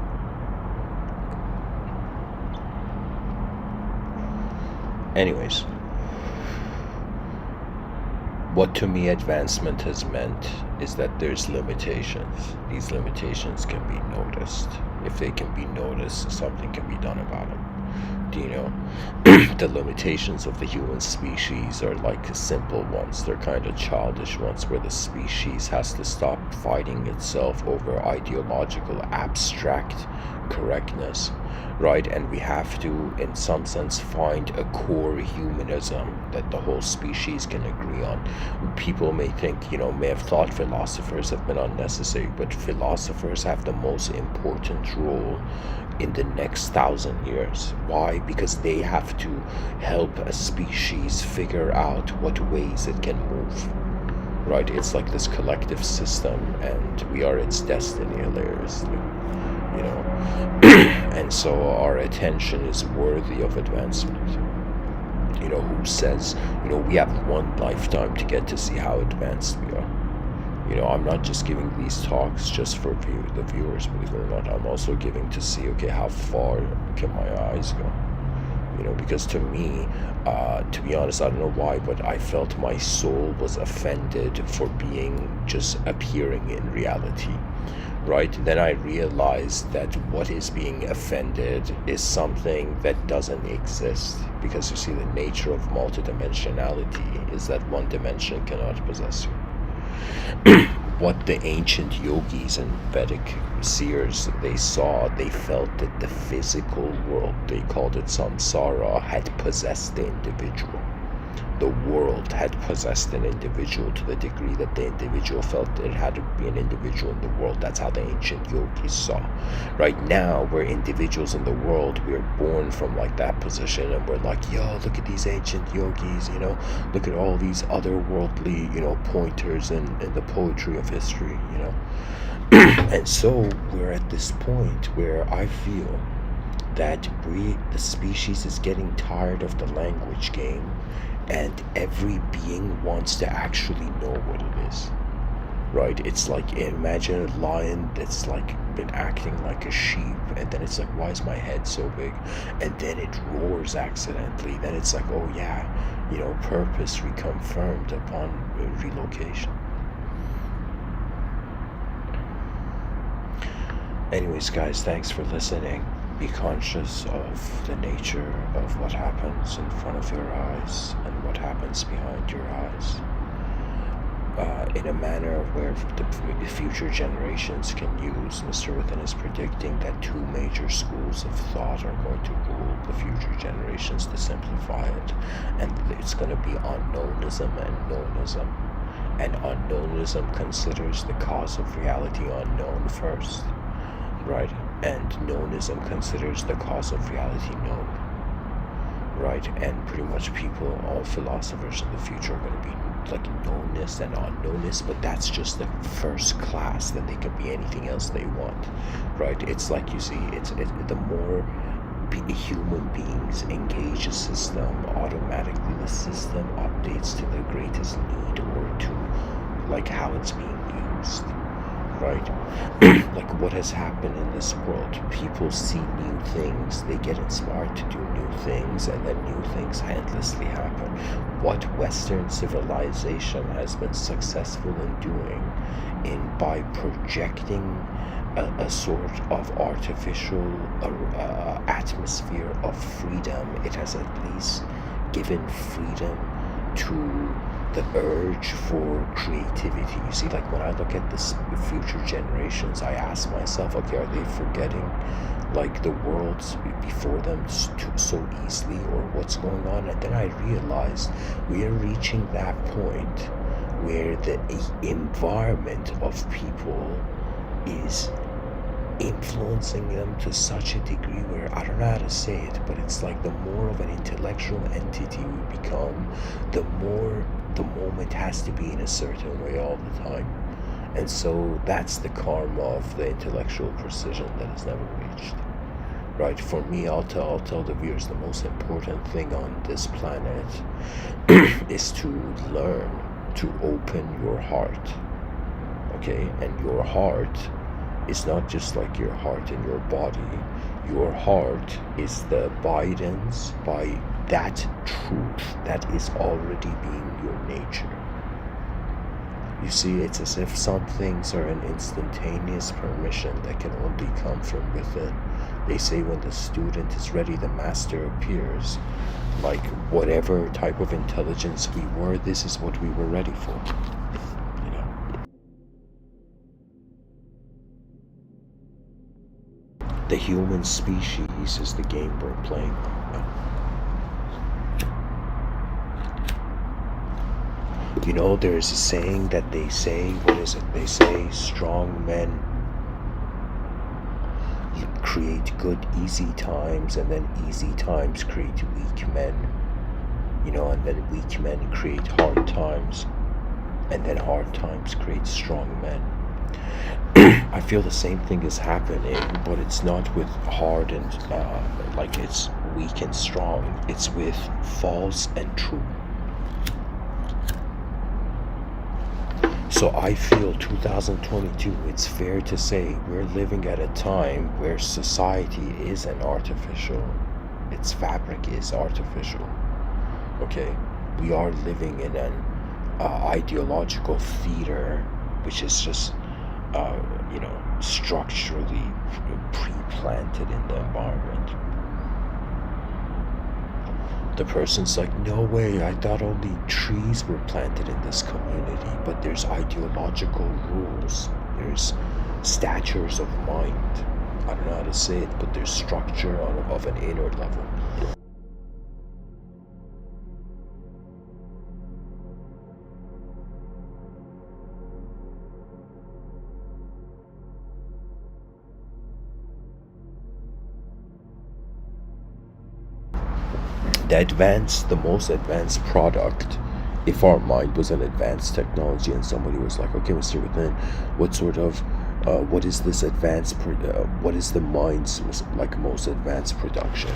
Anyways, what to me advancement has meant is that there's limitations. These limitations can be noticed. If they can be noticed, something can be done about them. The limitations of the human species are like simple ones. They're kind of childish ones, where the species has to stop fighting itself over ideological abstract correctness, right? And we have to, in some sense, find a core humanism that the whole species can agree on. People may think, may have thought philosophers have been unnecessary, but philosophers have the most important role in the next 1,000 years. Why? Because they have to help a species figure out what ways it can move, right? It's like this collective system, and we are its destiny, hilariously, and so our attention is worthy of advancement. Who says, we have one lifetime to get to see how advanced we are. I'm not just giving these talks just for the viewers, believe it or not. I'm also giving to see, okay, how far can my eyes go? Because to me, to be honest, I don't know why, but I felt my soul was offended for just appearing in reality, right? Then I realized that what is being offended is something that doesn't exist, because you see, the nature of multidimensionality is that one dimension cannot possess you. What the ancient yogis and Vedic seers, they felt that the physical world, they called it samsara, had possessed the individual. The world had possessed an individual to the degree that the individual felt it had to be an individual in the world. That's how the ancient yogis saw. Right now, we're individuals in the world. We're born from like that position, and we're like, yo, look at these ancient yogis, look at all these otherworldly, pointers in the poetry of history, And so we're at this point where I feel that the species is getting tired of the language game, and every being wants to actually know what it is, right? It's like, imagine a lion that's like been acting like a sheep, and then it's like, why is my head so big? And then it roars accidentally. Then it's like, oh yeah, purpose reconfirmed upon relocation. Anyways, guys, thanks for listening. Be conscious of the nature of what happens in front of your eyes and what happens behind your eyes, in a manner where the future generations can use. Mr. Within is predicting that 2 major schools of thought are going to rule the future generations, to simplify it, and it's going to be unknownism and knownism. And unknownism considers the cause of reality unknown first, right? And knowism considers the cause of reality known, right? And pretty much people, all philosophers in the future are going to be like knownness and unknownness, but that's just the first class. Then they can be anything else they want, right? It's like, you see, it's the more human beings engage a system, automatically the system updates to the greatest need or to like how it's being used, right? Like what has happened in this world, people see new things, they get inspired to do new things, and then new things endlessly happen. What Western civilization has been successful in doing by projecting a sort of artificial atmosphere of freedom, it has at least given freedom to the urge for creativity. You see, like when I look at this future generations, I ask myself, okay, are they forgetting like the worlds before them so easily, or what's going on? And then I realized we are reaching that point where the environment of people is influencing them to such a degree where I don't know how to say it, but it's like the more of an intellectual entity we become, the more the moment has to be in a certain way all the time. And so that's the karma of the intellectual precision that is never reached, right? For me, I'll tell the viewers, the most important thing on this planet is to learn to open your heart, okay? And your heart is not just like your heart in your body. Your heart is the abidance by that truth that is already being your nature. You see, it's as if some things are an instantaneous permission that can only come from within. They say when the student is ready, the master appears. Like whatever type of intelligence we were, this is what we were ready for. The human species is the game we're playing now. You know, there's a saying that they say, what is it? They say strong men create good, easy times, and then easy times create weak men. You know, and then weak men create hard times, and then hard times create strong men. I feel the same thing is happening, but it's not with hard and like it's weak and strong. It's with false and true. So I feel 2022, it's fair to say we're living at a time where society is an artificial. Its fabric is artificial. Okay? We are living in an ideological theater, which is just structurally pre-planted in the environment. The person's like, no way, I thought only trees were planted in this community, but there's ideological rules, there's statures of mind. I don't know how to say it, but there's structure of an inner level. The most advanced product, if our mind was an advanced technology and somebody was like, okay, Mr. Within, what sort of what is this advanced what is the mind's like most advanced production?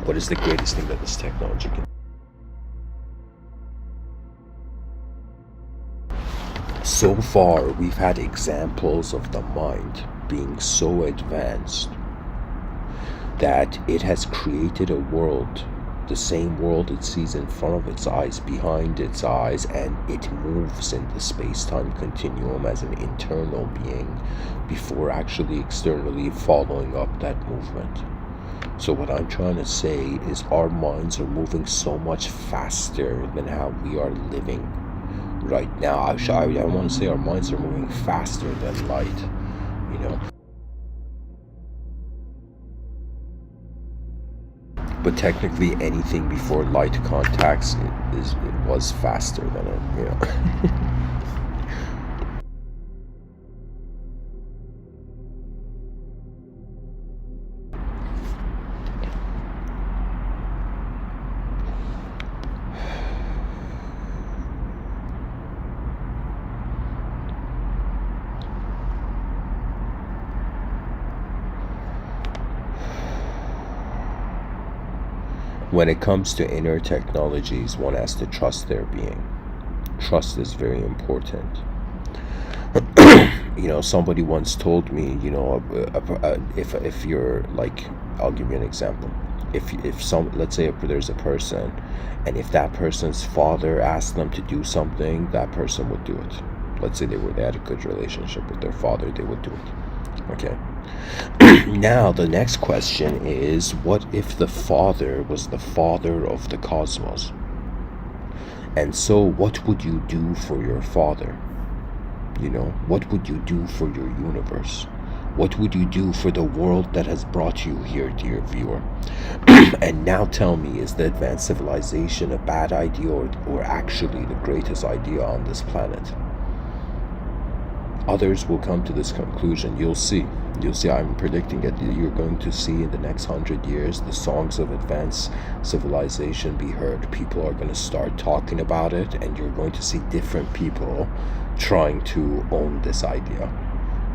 What is the greatest thing that this technology can do? So far we've had examples of the mind being so advanced that it has created a world, the same world it sees in front of its eyes, behind its eyes, and it moves in the space-time continuum as an internal being before actually externally following up that movement. So what I'm trying to say is our minds are moving so much faster than how we are living right now. I want to say our minds are moving faster than light, But technically, anything before light contacts it was faster than it. When it comes to inner technologies, one has to trust their being. Trust is very important. Somebody once told me, if you're like, I'll give you an example. If let's say there's a person, and if that person's father asked them to do something, that person would do it. Let's say they had a good relationship with their father, they would do it. Okay. Now the next question is, what if the father was the father of the cosmos? And so what would you do for your father? What would you do for your universe? What would you do for the world that has brought you here, dear viewer? And now tell me, is the advanced civilization a bad idea, or actually the greatest idea on this planet? Others will come to this conclusion. You'll see. I'm predicting it. You're going to see in the next 100 years the songs of advanced civilization be heard. People are going to start talking about it, and you're going to see different people trying to own this idea.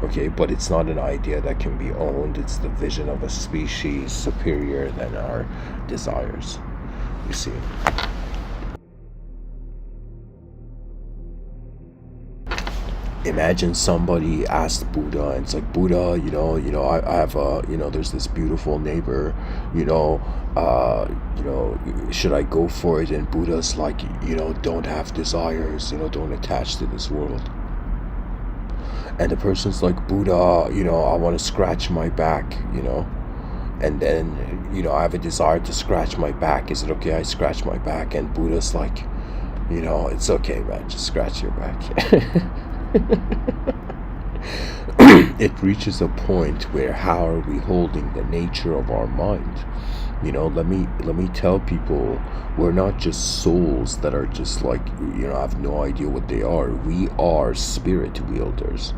Okay, but it's not an idea that can be owned. It's the vision of a species superior than our desires. You see. Imagine somebody asked Buddha, and it's like, Buddha, I have there's this beautiful neighbor, should I go for it? And Buddha's like, don't have desires, don't attach to this world. And the person's like, Buddha, I want to scratch my back, and then, I have a desire to scratch my back. Is it okay I scratch my back? And Buddha's like, it's okay, man, just scratch your back. It reaches a point where how are we holding the nature of our mind? Let me tell people, we're not just souls that are just like, I have no idea what they are. We are spirit wielders.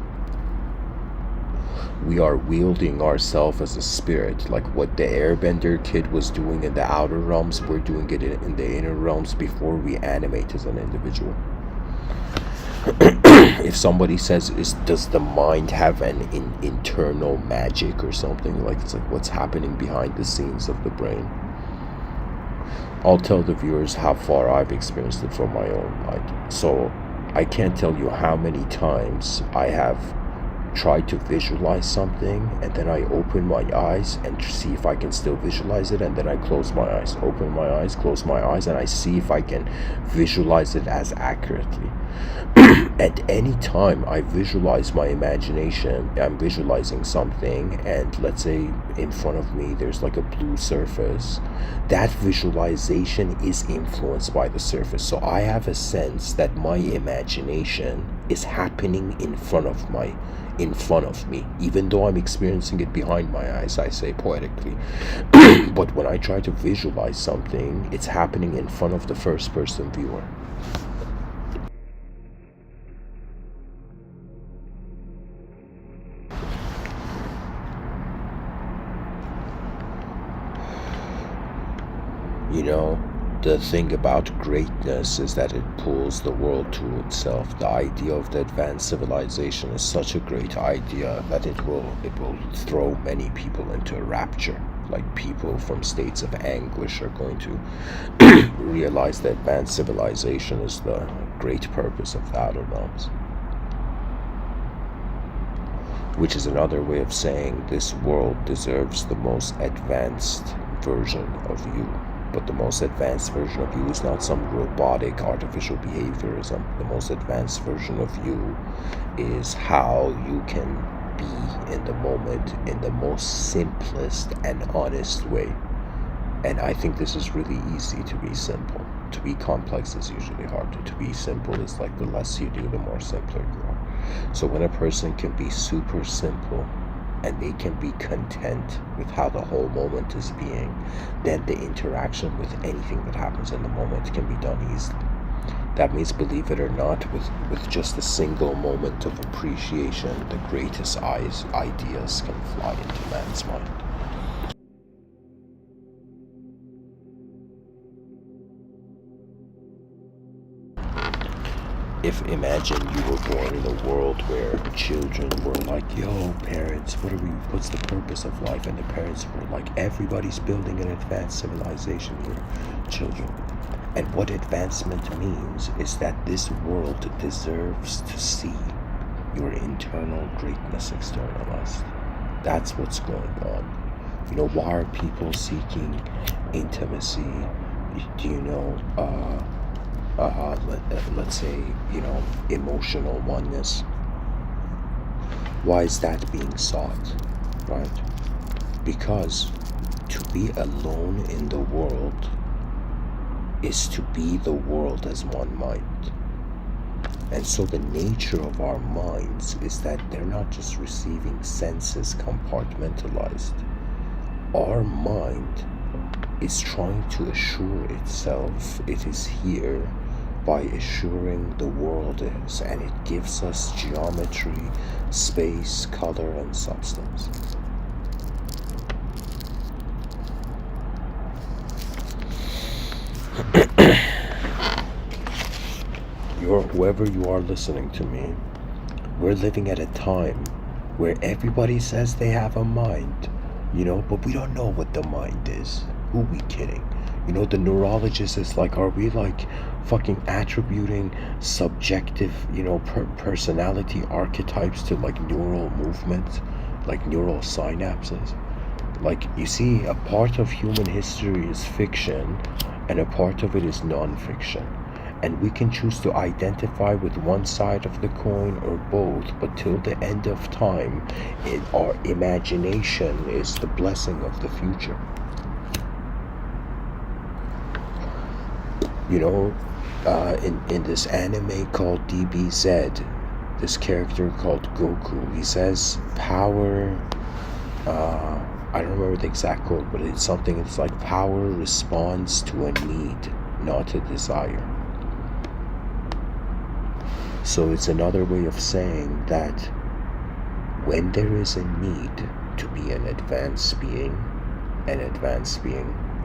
We are wielding ourselves as a spirit. Like what the airbender kid was doing in the outer realms, we're doing it in the inner realms before we animate as an individual. If somebody says, does the mind have an internal magic or something, like it's like what's happening behind the scenes of the brain, I'll tell the viewers how far I've experienced it from my own mind. So I can't tell you how many times I have tried to visualize something, and then I open my eyes and see if I can still visualize it, and then I close my eyes, open my eyes, close my eyes, and I see if I can visualize it as accurately. At any time I visualize my imagination, I'm visualizing something, and let's say in front of me there's like a blue surface, that visualization is influenced by the surface. So I have a sense that my imagination is happening in front of me, even though I'm experiencing it behind my eyes, I say poetically. But when I try to visualize something, it's happening in front of the first person viewer. The thing about greatness is that it pulls the world to itself. The idea of the advanced civilization is such a great idea that it will throw many people into a rapture. Like people from states of anguish are going to realize that advanced civilization is the great purpose of the outer realms. Which is another way of saying this world deserves the most advanced version of you. But the most advanced version of you is not some robotic artificial behaviorism. The most advanced version of you is how you can be in the moment in the most simplest and honest way. And I think this is really easy, to be simple. To be complex is usually harder. To be simple is like the less you do, the more simpler you are. So when a person can be super simple, and they can be content with how the whole moment is being, then the interaction with anything that happens in the moment can be done easily. That means, believe it or not, with just a single moment of appreciation, the greatest ideas can fly into man's mind. If imagine you were born in a world where children were like, yo, parents, what's the purpose of life? And the parents were like, everybody's building an advanced civilization here, children. And what advancement means is that this world deserves to see your internal greatness externalized. That's what's going on. You know, why are people seeking intimacy? Do you know, let's say, you know, emotional oneness? Why is that being sought, right? Because to be alone in the world is to be the world as one mind. And so the nature of our minds is that they're not just receiving senses compartmentalized. Our mind is trying to assure itself it is here by assuring the world is, and it gives us geometry, space, color, and substance. Whoever you are listening to me, we're living at a time where everybody says they have a mind, you know, but we don't know what the mind is. Who we kidding? You know, the neurologist is like, are we like fucking attributing subjective, you know, personality archetypes to like neural movements, like neural synapses? Like, you see, a part of human history is fiction and a part of it is non-fiction. And we can choose to identify with one side of the coin or both, but till the end of time, our imagination is the blessing of the future. You know, in this anime called DBZ, this character called Goku, he says power, I don't remember the exact quote, but it's something, it's like power responds to a need, not a desire. So it's another way of saying that when there is a need to be an advanced being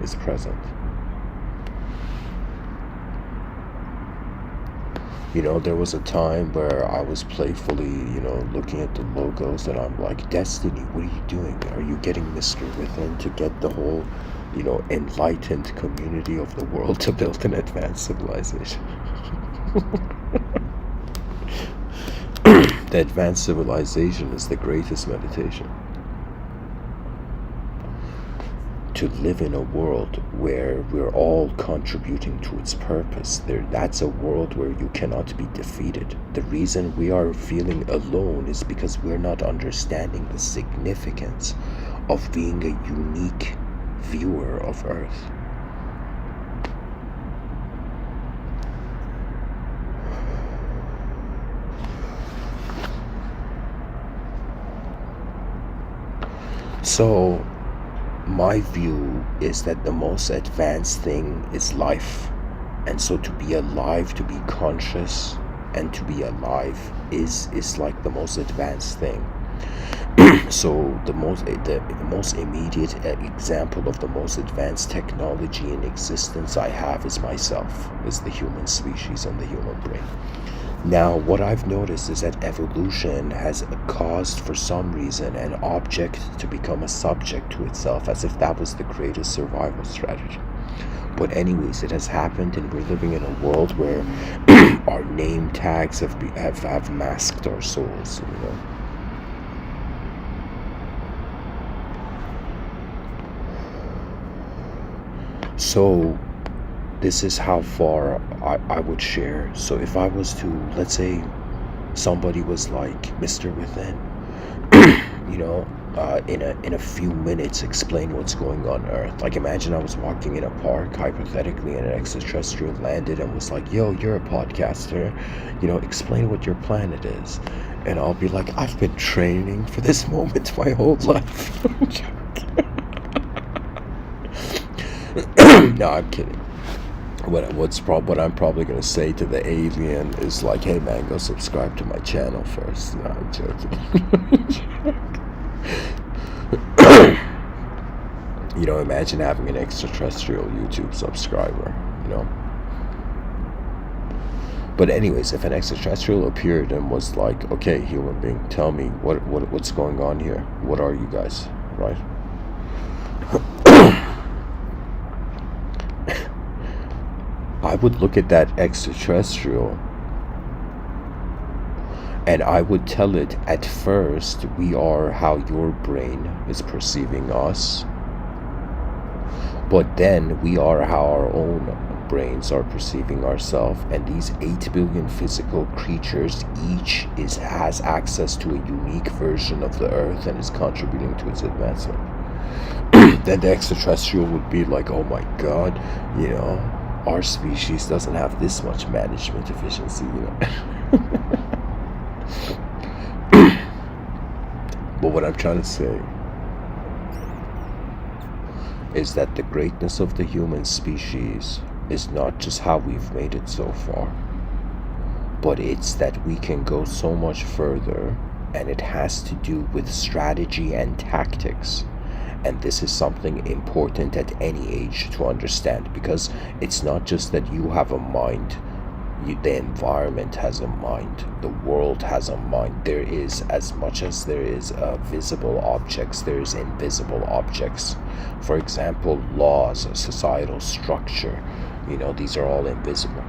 is present. You know, there was a time where I was playfully, you know, looking at the logos and I'm like, Destiny, what are you doing? Are you getting Mr. Within to get the whole, you know, enlightened community of the world to build an advanced civilization? The advanced civilization is the greatest meditation. To live in a world where we're all contributing to its purpose, that's a world where you cannot be defeated. The reason we are feeling alone is because we're not understanding the significance of being a unique viewer of Earth. So, my view is that the most advanced thing is life. And so to be alive, to be conscious, and to be alive is like the most advanced thing. So the most immediate example of the most advanced technology in existence I have is myself, is the human species and the human brain. Now, what I've noticed is that evolution has caused, for some reason, an object to become a subject to itself, as if that was the greatest survival strategy. But anyways, it has happened, and we're living in a world where our name tags have masked our souls, you know. So this is how far I would share. So if I was to, let's say somebody was like Mr. Within, you know, in a few minutes explain what's going on Earth. Like imagine I was walking in a park hypothetically and an extraterrestrial landed and was like, yo, you're a podcaster, explain what your planet is. And I'll be like, I've been training for this moment my whole life. No, I'm kidding. What I'm probably gonna say to the alien is like, hey man, go subscribe to my channel first. No, I'm joking. Imagine having an extraterrestrial YouTube subscriber, But anyways, if an extraterrestrial appeared and was like, okay, human being, tell me what's going on here? What are you guys, right? I would look at that extraterrestrial and I would tell it, at first, we are how your brain is perceiving us. But then we are how our own brains are perceiving ourselves, and these 8 billion physical creatures each has access to a unique version of the Earth and is contributing to its advancement. Then the extraterrestrial would be like, oh my god, our species doesn't have this much management efficiency, But what I'm trying to say is that the greatness of the human species is not just how we've made it so far, but it's that we can go so much further, and it has to do with strategy and tactics. And this is something important at any age to understand, because it's not just that you have a mind. The environment has a mind. The world has a mind. There is, as much as there is visible objects, there is invisible objects. For example, laws, societal structure, these are all invisible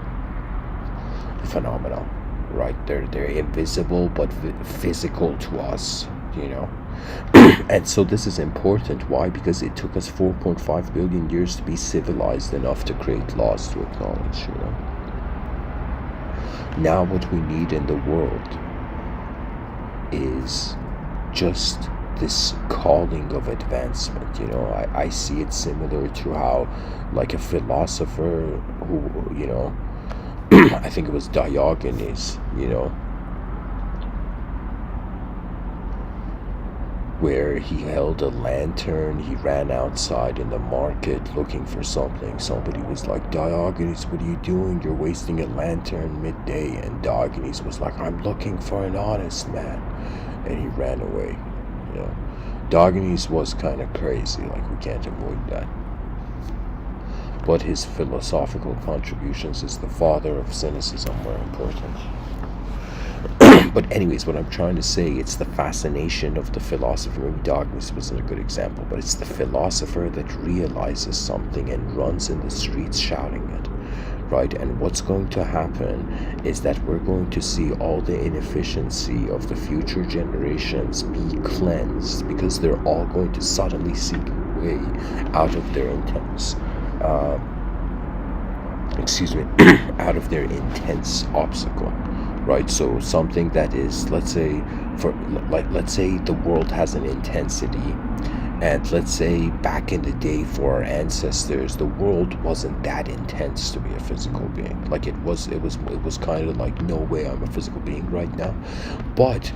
phenomena, right? They're invisible but physical to us, And so this is important. Why? Because it took us 4.5 billion years to be civilized enough to create laws to acknowledge, Now what we need in the world is just this calling of advancement. I see it similar to how, like, a philosopher who, I think it was Diogenes, where he held a lantern. He ran outside in the market looking for something. Somebody was like, Diogenes, what are you doing? You're wasting a lantern midday. And Diogenes was like, I'm looking for an honest man. And he ran away. Diogenes was kind of crazy, like we can't avoid that. But his philosophical contributions as the father of cynicism were important. But anyways, what I'm trying to say, it's the fascination of the philosopher. Maybe Diogenes wasn't a good example, but it's the philosopher that realizes something and runs in the streets shouting it, right? And what's going to happen is that we're going to see all the inefficiency of the future generations be cleansed, because they're all going to suddenly seek a way out of their intense out of their intense obstacle, right? So something that is, let's say the world has an intensity, and let's say back in the day for our ancestors, the world wasn't that intense to be a physical being. Like it was kind of like, no way I'm a physical being right now. But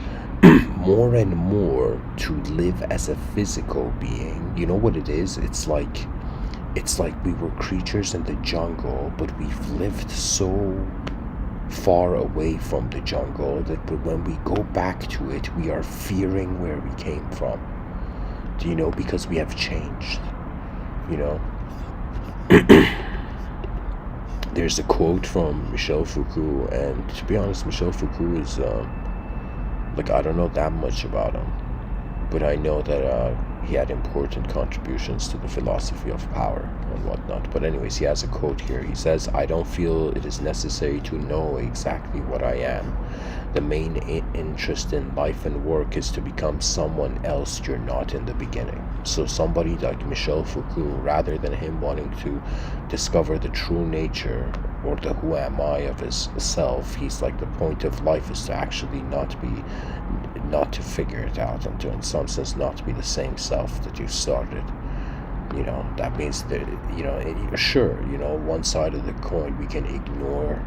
more and more, to live as a physical being, you know what it is? It's like we were creatures in the jungle, but we've lived so far away from the jungle that when we go back to it, we are fearing where we came from. Because we have changed. There's a quote from Michel Foucault, and to be honest, Michel Foucault is I don't know that much about him, but I know that he had important contributions to the philosophy of power and whatnot. But anyways, he has a quote here. He says, I don't feel it is necessary to know exactly what I am. The main interest in life and work is to become someone else you're not in the beginning. So somebody like Michel Foucault, rather than him wanting to discover the true nature or the who am I of his self, he's like, the point of life is to actually not to figure it out and to, in some sense, not to be the same self that you started. That means that, sure, one side of the coin, we can ignore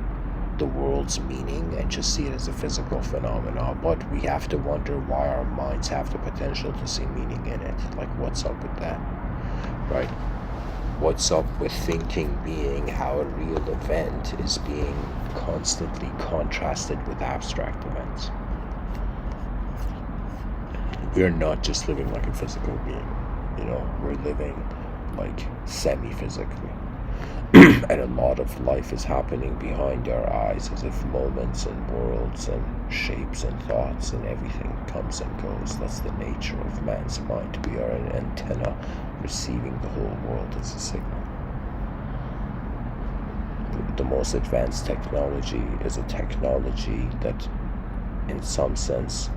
the world's meaning and just see it as a physical phenomenon, but we have to wonder why our minds have the potential to see meaning in it. Like, what's up with that, right? What's up with thinking being how a real event is being constantly contrasted with abstract events? We're not just living like a physical being, we're living like semi-physically. And a lot of life is happening behind our eyes, as if moments and worlds and shapes and thoughts and everything comes and goes. That's the nature of man's mind. We are an antenna receiving the whole world as a signal. The most advanced technology is a technology that, in some sense,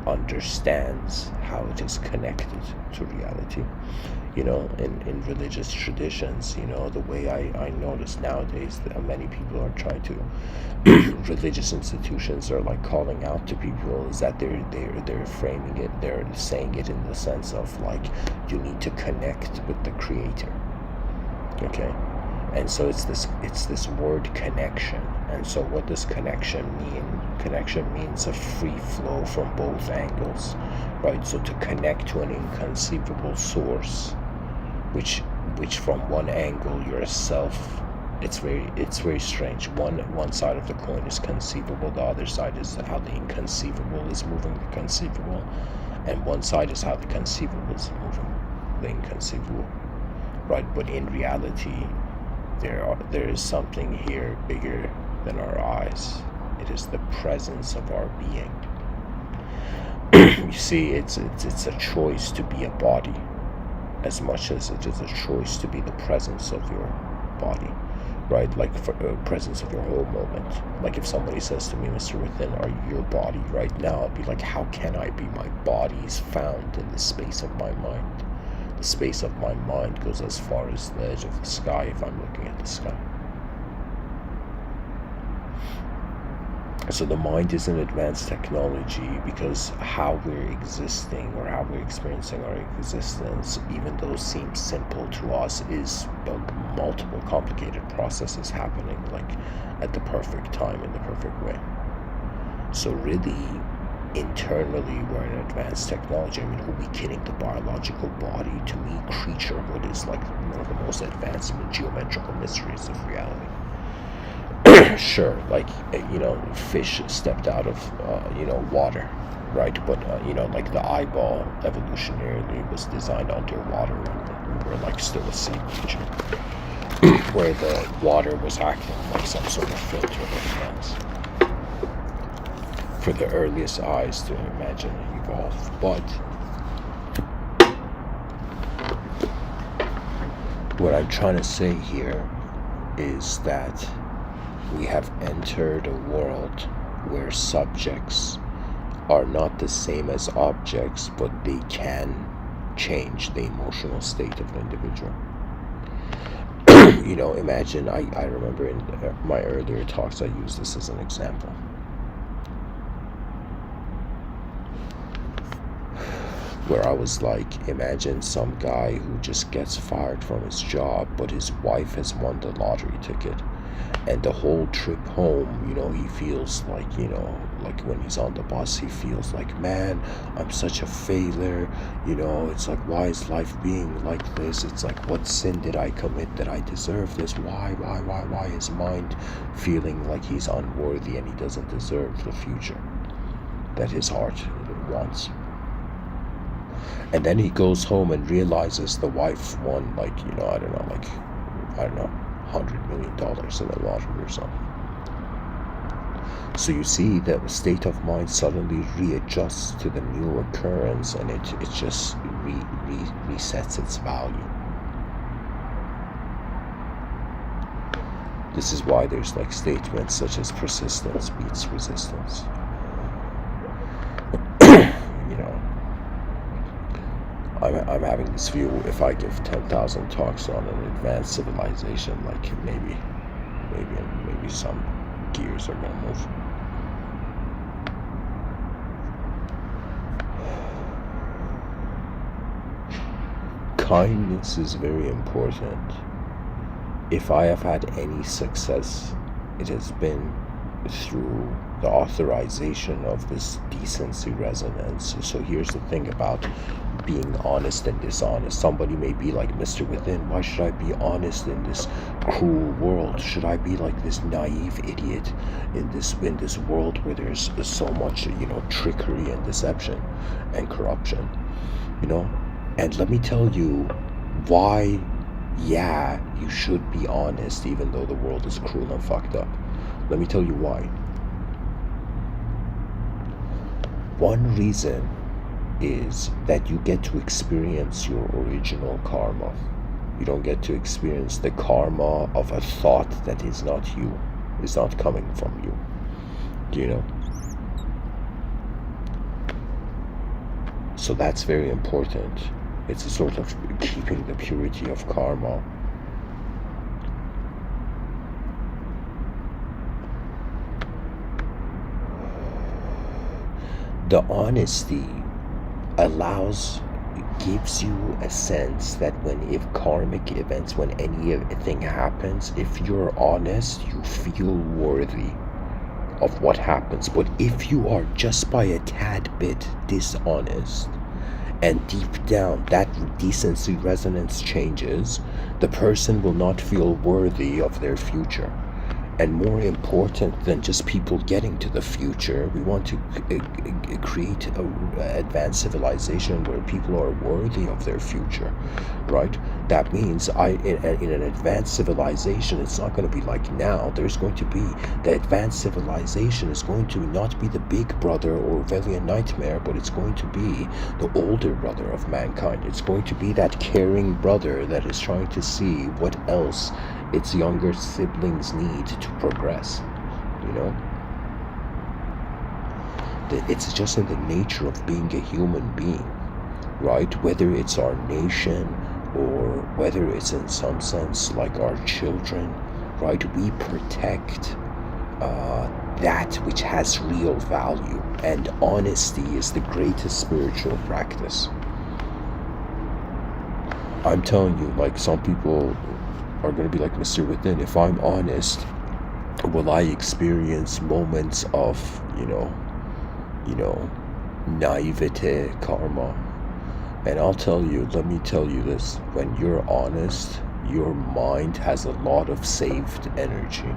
understands how it is connected to reality. In religious traditions, the way I notice nowadays that many people are trying to religious institutions are like calling out to people, is that they're framing it, they're saying it in the sense of like, you need to connect with the creator. Okay? And so it's this word connection. And so what does connection mean? Connection means a free flow from both angles, right? So to connect to an inconceivable source, which from one angle yourself, it's very strange. One side of the coin is conceivable, the other side is how the inconceivable is moving the conceivable, and one side is how the conceivable is moving the inconceivable, right? But in reality, there is something here bigger than our eyes. It is the presence of our being. You see, it's a choice to be a body, as much as it is a choice to be the presence of your body, right? Like presence of your whole moment. Like if somebody says to me, Mr. Within, are you your body right now? I'll be like, how can I be? My body is found in the space of my mind. The space of my mind goes as far as the edge of the sky if I'm looking at the sky. So the mind is an advanced technology because how we're existing or how we're experiencing our existence, even though it seems simple to us, is multiple complicated processes happening like at the perfect time in the perfect way. So really, internally, we're an advanced technology. I mean, who are we kidding? The biological body, to me, creaturehood is like one of the most advanced geometrical mysteries of reality. Sure, like, fish stepped out of, water, right? But, like the eyeball evolutionarily was designed underwater, and we're like still a sea creature, where the water was acting like some sort of filter of lens for the earliest eyes to imagine evolve. But what I'm trying to say here is that we have entered a world where subjects are not the same as objects, but they can change the emotional state of the individual. Imagine, I remember in my earlier talks I used this as an example. Where I was like, imagine some guy who just gets fired from his job, but his wife has won the lottery ticket. And the whole trip home, he feels like, like when he's on the bus, he feels like, man, I'm such a failure. It's like, why is life being like this? It's like, what sin did I commit that I deserve this? Why? His mind feeling like he's unworthy and he doesn't deserve the future that his heart wants. And then he goes home and realizes the wife won, like, I don't know, $100 million in a lottery or something. So you see that the state of mind suddenly readjusts to the new occurrence, and it just resets its value. This is why there's like statements such as persistence beats resistance. I'm having this view, if I give 10,000 talks on an advanced civilization, like maybe some gears are gonna move. kindness is very important. If I have had any success, it has been through the authorization of this decency resonance. So here's the thing about being honest and dishonest. Somebody may be like, Mr. Within, why should I be honest in this cruel world? Should I be like this naive idiot in this world where there's so much, trickery and deception and corruption, And let me tell you why, yeah, you should be honest even though the world is cruel and fucked up. Let me tell you why. One reason is that you get to experience your original karma. You don't get to experience the karma of a thought that is not you, is not coming from you. Do you know? So that's very important. It's a sort of keeping the purity of karma. The honesty gives you a sense that if karmic events, when anything happens, if you're honest, you feel worthy of what happens. But if you are just by a tad bit dishonest, and deep down that decency resonance changes, the person will not feel worthy of their future. And more important than just people getting to the future, we want to create an advanced civilization where people are worthy of their future, right? That means in an advanced civilization, it's not going to be like now. There's going to be, the advanced civilization is going to not be the big brother or Orwellian nightmare, but it's going to be the older brother of mankind. It's going to be that caring brother that is trying to see what else its younger siblings need to progress, It's just in the nature of being a human being, right? Whether it's our nation or whether it's in some sense like our children, right? We protect that which has real value, and honesty is the greatest spiritual practice. I'm telling you, like, some people are going to be like, Mr. Within, if I'm honest, will I experience moments of, naivete, karma? And let me tell you this, when you're honest, your mind has a lot of saved energy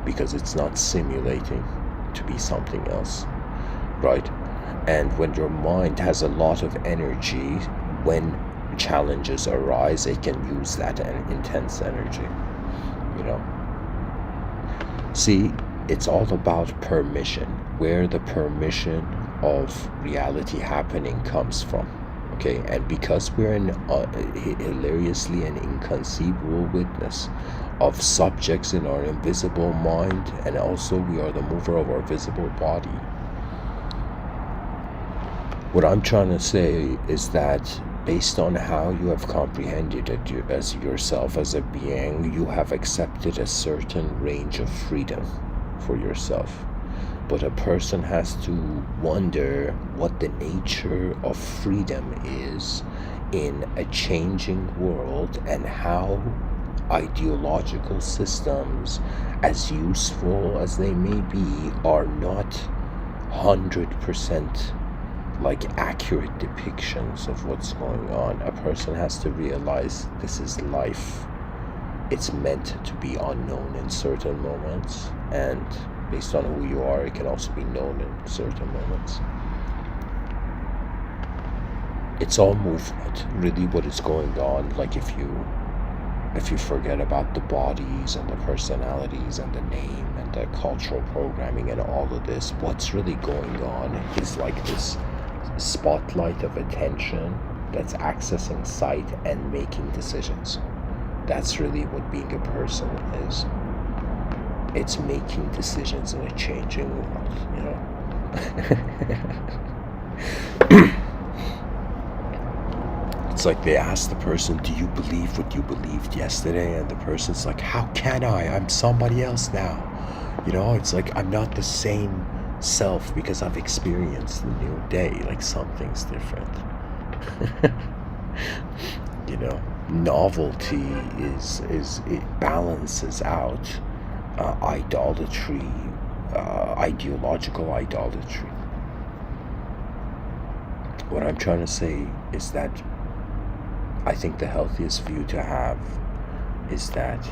because it's not simulating to be something else, right? And when your mind has a lot of energy, when challenges arise, it can use that intense energy, See, it's all about permission, where the permission of reality happening comes from, okay? And because we're hilariously an inconceivable witness of subjects in our invisible mind, and also we are the mover of our visible body, what I'm trying to say is that based on how you have comprehended it as yourself as a being, you have accepted a certain range of freedom for yourself. But a person has to wonder what the nature of freedom is in a changing world, and how ideological systems, as useful as they may be, are not 100% like accurate depictions of what's going on. A person has to realize this is life. It's meant to be unknown in certain moments, and based on who you are, it can also be known in certain moments. It's all movement, really, what is going on. Like if you forget about the bodies and the personalities and the name and the cultural programming and all of this, what's really going on is like this spotlight of attention that's accessing sight and making decisions. That's really what being a person is. It's making decisions in a changing world, It's like they ask the person, do you believe what you believed yesterday? And the person's like, how can I? I'm somebody else now. It's like, I'm not the same self because I've experienced the new day. Like, something's different. You know, novelty is it balances out idolatry, ideological idolatry. What I'm trying to say is that I think the healthiest view to have is that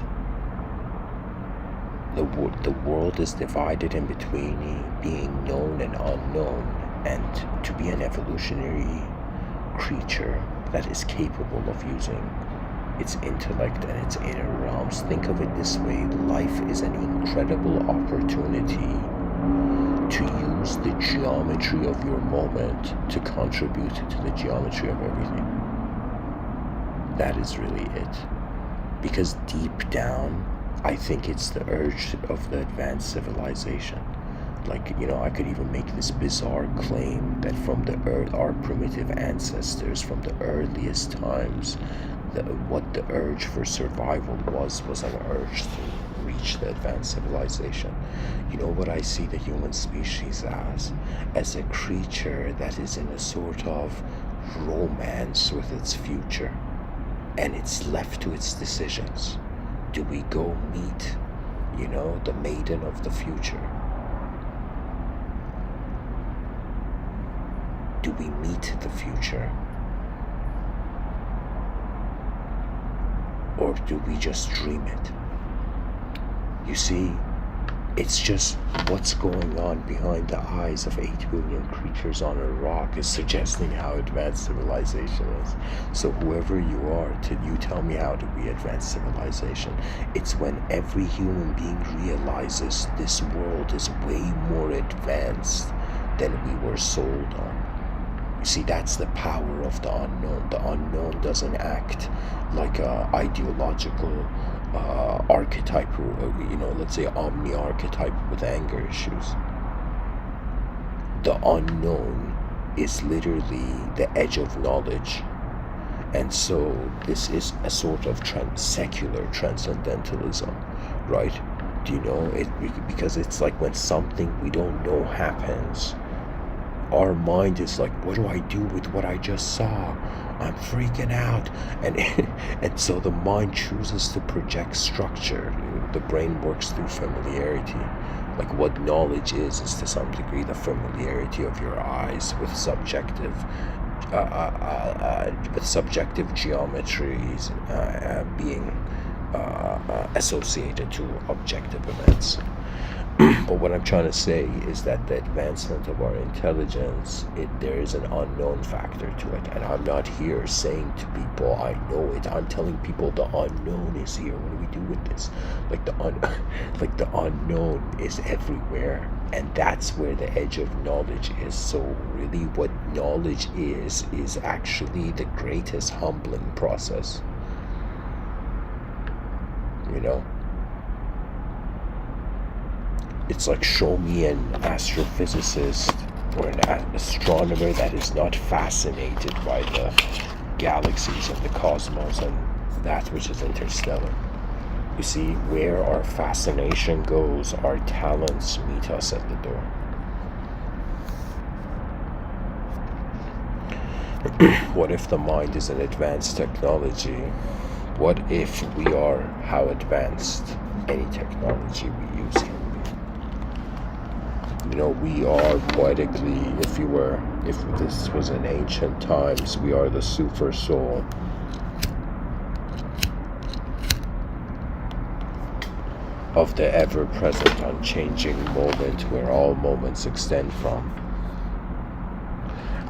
the world is divided in between being known and unknown, and to be an evolutionary creature that is capable of using its intellect and its inner realms. Think of it this way: life is an incredible opportunity to use the geometry of your moment to contribute to the geometry of everything. That is really it. Because deep down, I think it's the urge of the advanced civilization. Like, I could even make this bizarre claim that from the earth, our primitive ancestors, from the earliest times, what the urge for survival was an urge to reach the advanced civilization. You know what I see the human species as? As a creature that is in a sort of romance with its future, and it's left to its decisions. Do we go meet, the maiden of the future? Do we meet the future? Or do we just dream it? You see, it's just what's going on behind the eyes of 8 billion creatures on a rock is suggesting how advanced civilization is. So whoever you are, you tell me how to be advanced civilization. It's when every human being realizes this world is way more advanced than we were sold on. You see, that's the power of the unknown. The unknown doesn't act like a ideological archetype, let's say omni-archetype with anger issues. The unknown is literally the edge of knowledge. And so this is a sort of secular transcendentalism, right? Do you know it? Because it's like when something we don't know happens, our mind is like, what do I do with what I just saw? I'm freaking out. And so the mind chooses to project structure. The brain works through familiarity. Like what knowledge is to some degree the familiarity of your eyes with subjective geometries being associated to objective events. But what I'm trying to say is that the advancement of our intelligence, there is an unknown factor to it. And I'm not here saying to people, I know it. I'm telling people the unknown is here. What do we do with this? Like the unknown is everywhere. And that's where the edge of knowledge is. So really what knowledge is actually the greatest humbling process. It's like, show me an astrophysicist or an astronomer that is not fascinated by the galaxies and the cosmos and that which is interstellar. You see, where our fascination goes, our talents meet us at the door. What if the mind is an advanced technology? What if we are how advanced any technology we use can be? We are poetically, if this was in ancient times, we are the super soul. Of the ever-present, unchanging moment where all moments extend from.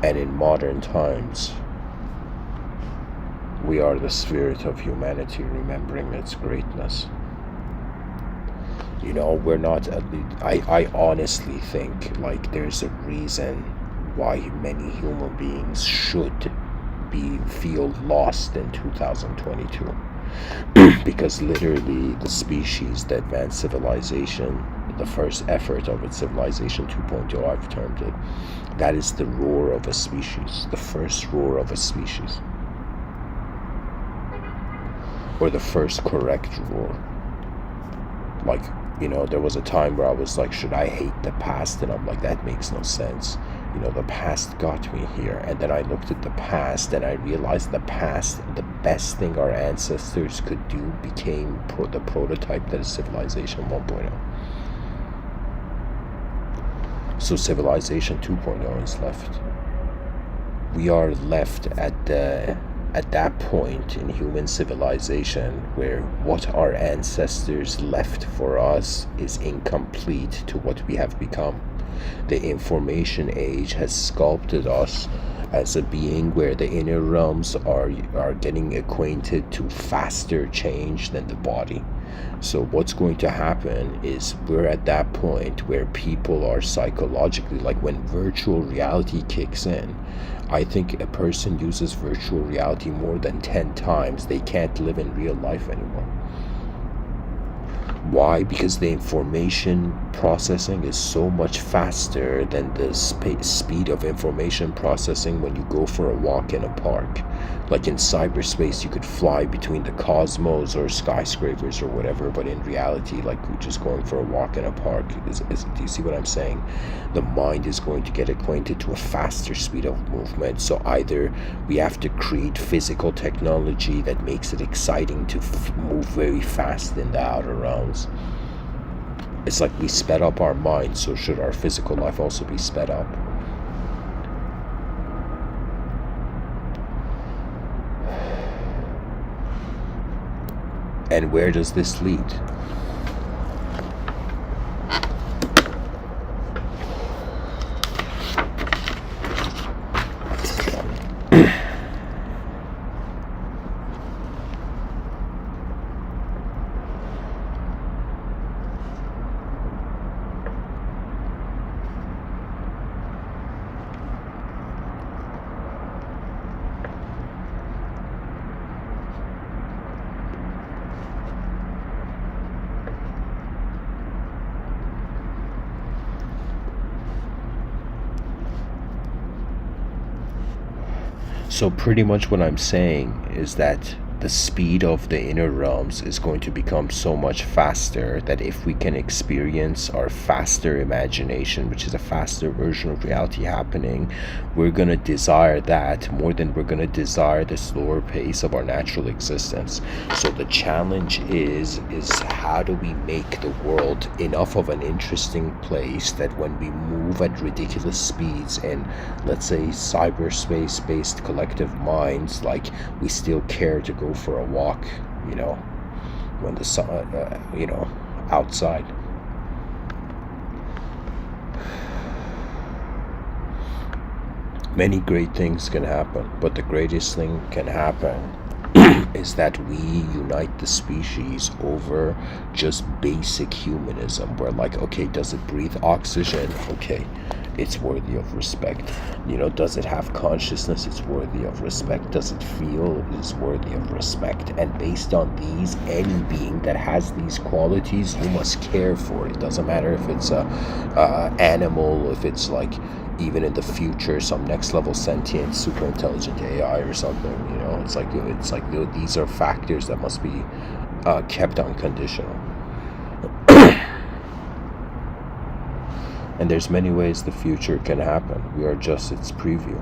And in modern times, we are the spirit of humanity remembering its greatness. We're not, I honestly think like there's a reason why many human beings should feel lost in 2022. Because literally the species, the advanced civilization, the first effort of its civilization 2.0, I've termed it, that is the roar of a species, the first roar of a species. Or the first correct roar. Like, there was a time where I was like, should I hate the past? And I'm like, that makes no sense. The past got me here, and then I looked at the past and I realized the past, the best thing our ancestors could do, became the prototype that is civilization 1.0. So civilization 2.0 is left. We are left at that point in human civilization where what our ancestors left for us is incomplete to what we have become. The information age has sculpted us as a being where the inner realms are getting acquainted to faster change than the body. So what's going to happen is we're at that point where people are psychologically, like when virtual reality kicks in, I think a person uses virtual reality more than 10 times, they can't live in real life anymore. Why? Because the information processing is so much faster than the speed of information processing when you go for a walk in a park. Like in cyberspace, you could fly between the cosmos or skyscrapers or whatever, but in reality, like just going for a walk in a park, do you see what I'm saying? The mind is going to get acquainted to a faster speed of movement. So either we have to create physical technology that makes it exciting to move very fast in the outer realms. It's like we sped up our mind, so should our physical life also be sped up? And where does this lead? So pretty much what I'm saying is that the speed of the inner realms is going to become so much faster that if we can experience our faster imagination, which is a faster version of reality happening, we're going to desire that more than we're going to desire the slower pace of our natural existence. So the challenge is how do we make the world enough of an interesting place that when we move at ridiculous speeds in, let's say, cyberspace based collective minds, like we still care to go for a walk, when the sun, outside. Many great things can happen, but the greatest thing can happen is that we unite the species over just basic humanism. We're like, okay, does it breathe oxygen? Okay, it's worthy of respect. Does it have consciousness? It's worthy of respect. Does it feel? It's worthy of respect. And based on these, any being that has these qualities, you must care for. It doesn't matter if it's a animal, if it's like even in the future some next level sentient super intelligent AI or something. It's like these are factors that must be kept unconditional. And there's many ways the future can happen. We are just its preview.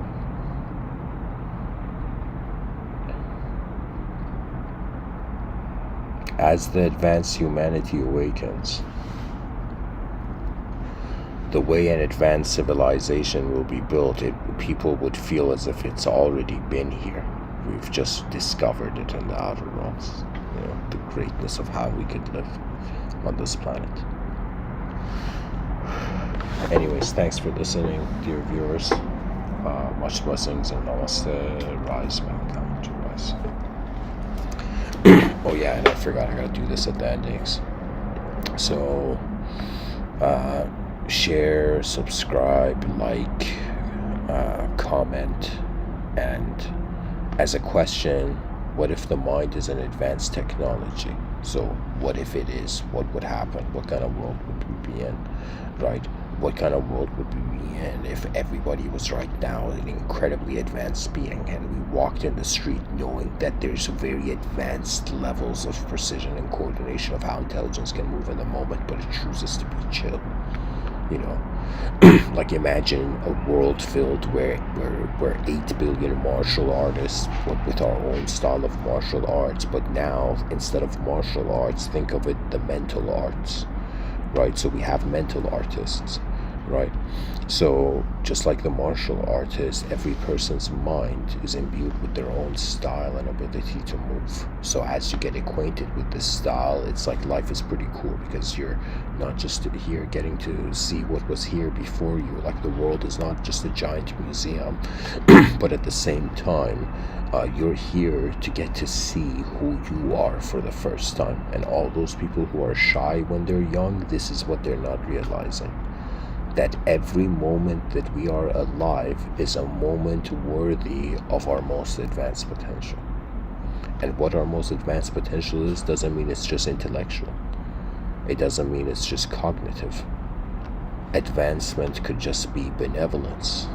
As the advanced humanity awakens, the way an advanced civilization will be built, people would feel as if it's already been here. We've just discovered it in the outer realms. The greatness of how we could live on this planet. Anyways, thanks for listening, dear viewers. Much blessings and namaste. Rise, mankind, to rise. Oh yeah, and I forgot I gotta do this at the endings. So, share, subscribe, like, comment, and as a question, what if the mind is an advanced technology? So what if it is? What would happen? What kind of world would we be in, right? What kind of world would we be in if everybody was right now an incredibly advanced being and we walked in the street knowing that there's very advanced levels of precision and coordination of how intelligence can move in the moment, but it chooses to be chill? You know, like imagine a world filled where 8 billion martial artists, but with our own style of martial arts. But now, instead of martial arts, think of it the mental arts, right? So we have mental artists, right? So just like the martial artist, every person's mind is imbued with their own style and ability to move. So as you get acquainted with this style, it's like life is pretty cool because you're not just here getting to see what was here before you. Like the world is not just a giant museum, but at the same time, you're here to get to see who you are for the first time. And all those people who are shy when they're young, this is what they're not realizing, that every moment that we are alive is a moment worthy of our most advanced potential. And what our most advanced potential is doesn't mean it's just intellectual. It doesn't mean it's just cognitive. Advancement could just be benevolence,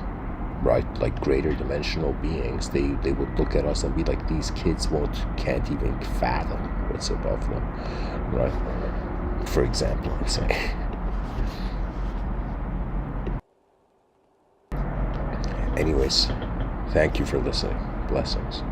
right? Like greater dimensional beings, they would look at us and be like, these kids can't even fathom what's above them, right? For example, I'm saying. Anyways, thank you for listening. Blessings.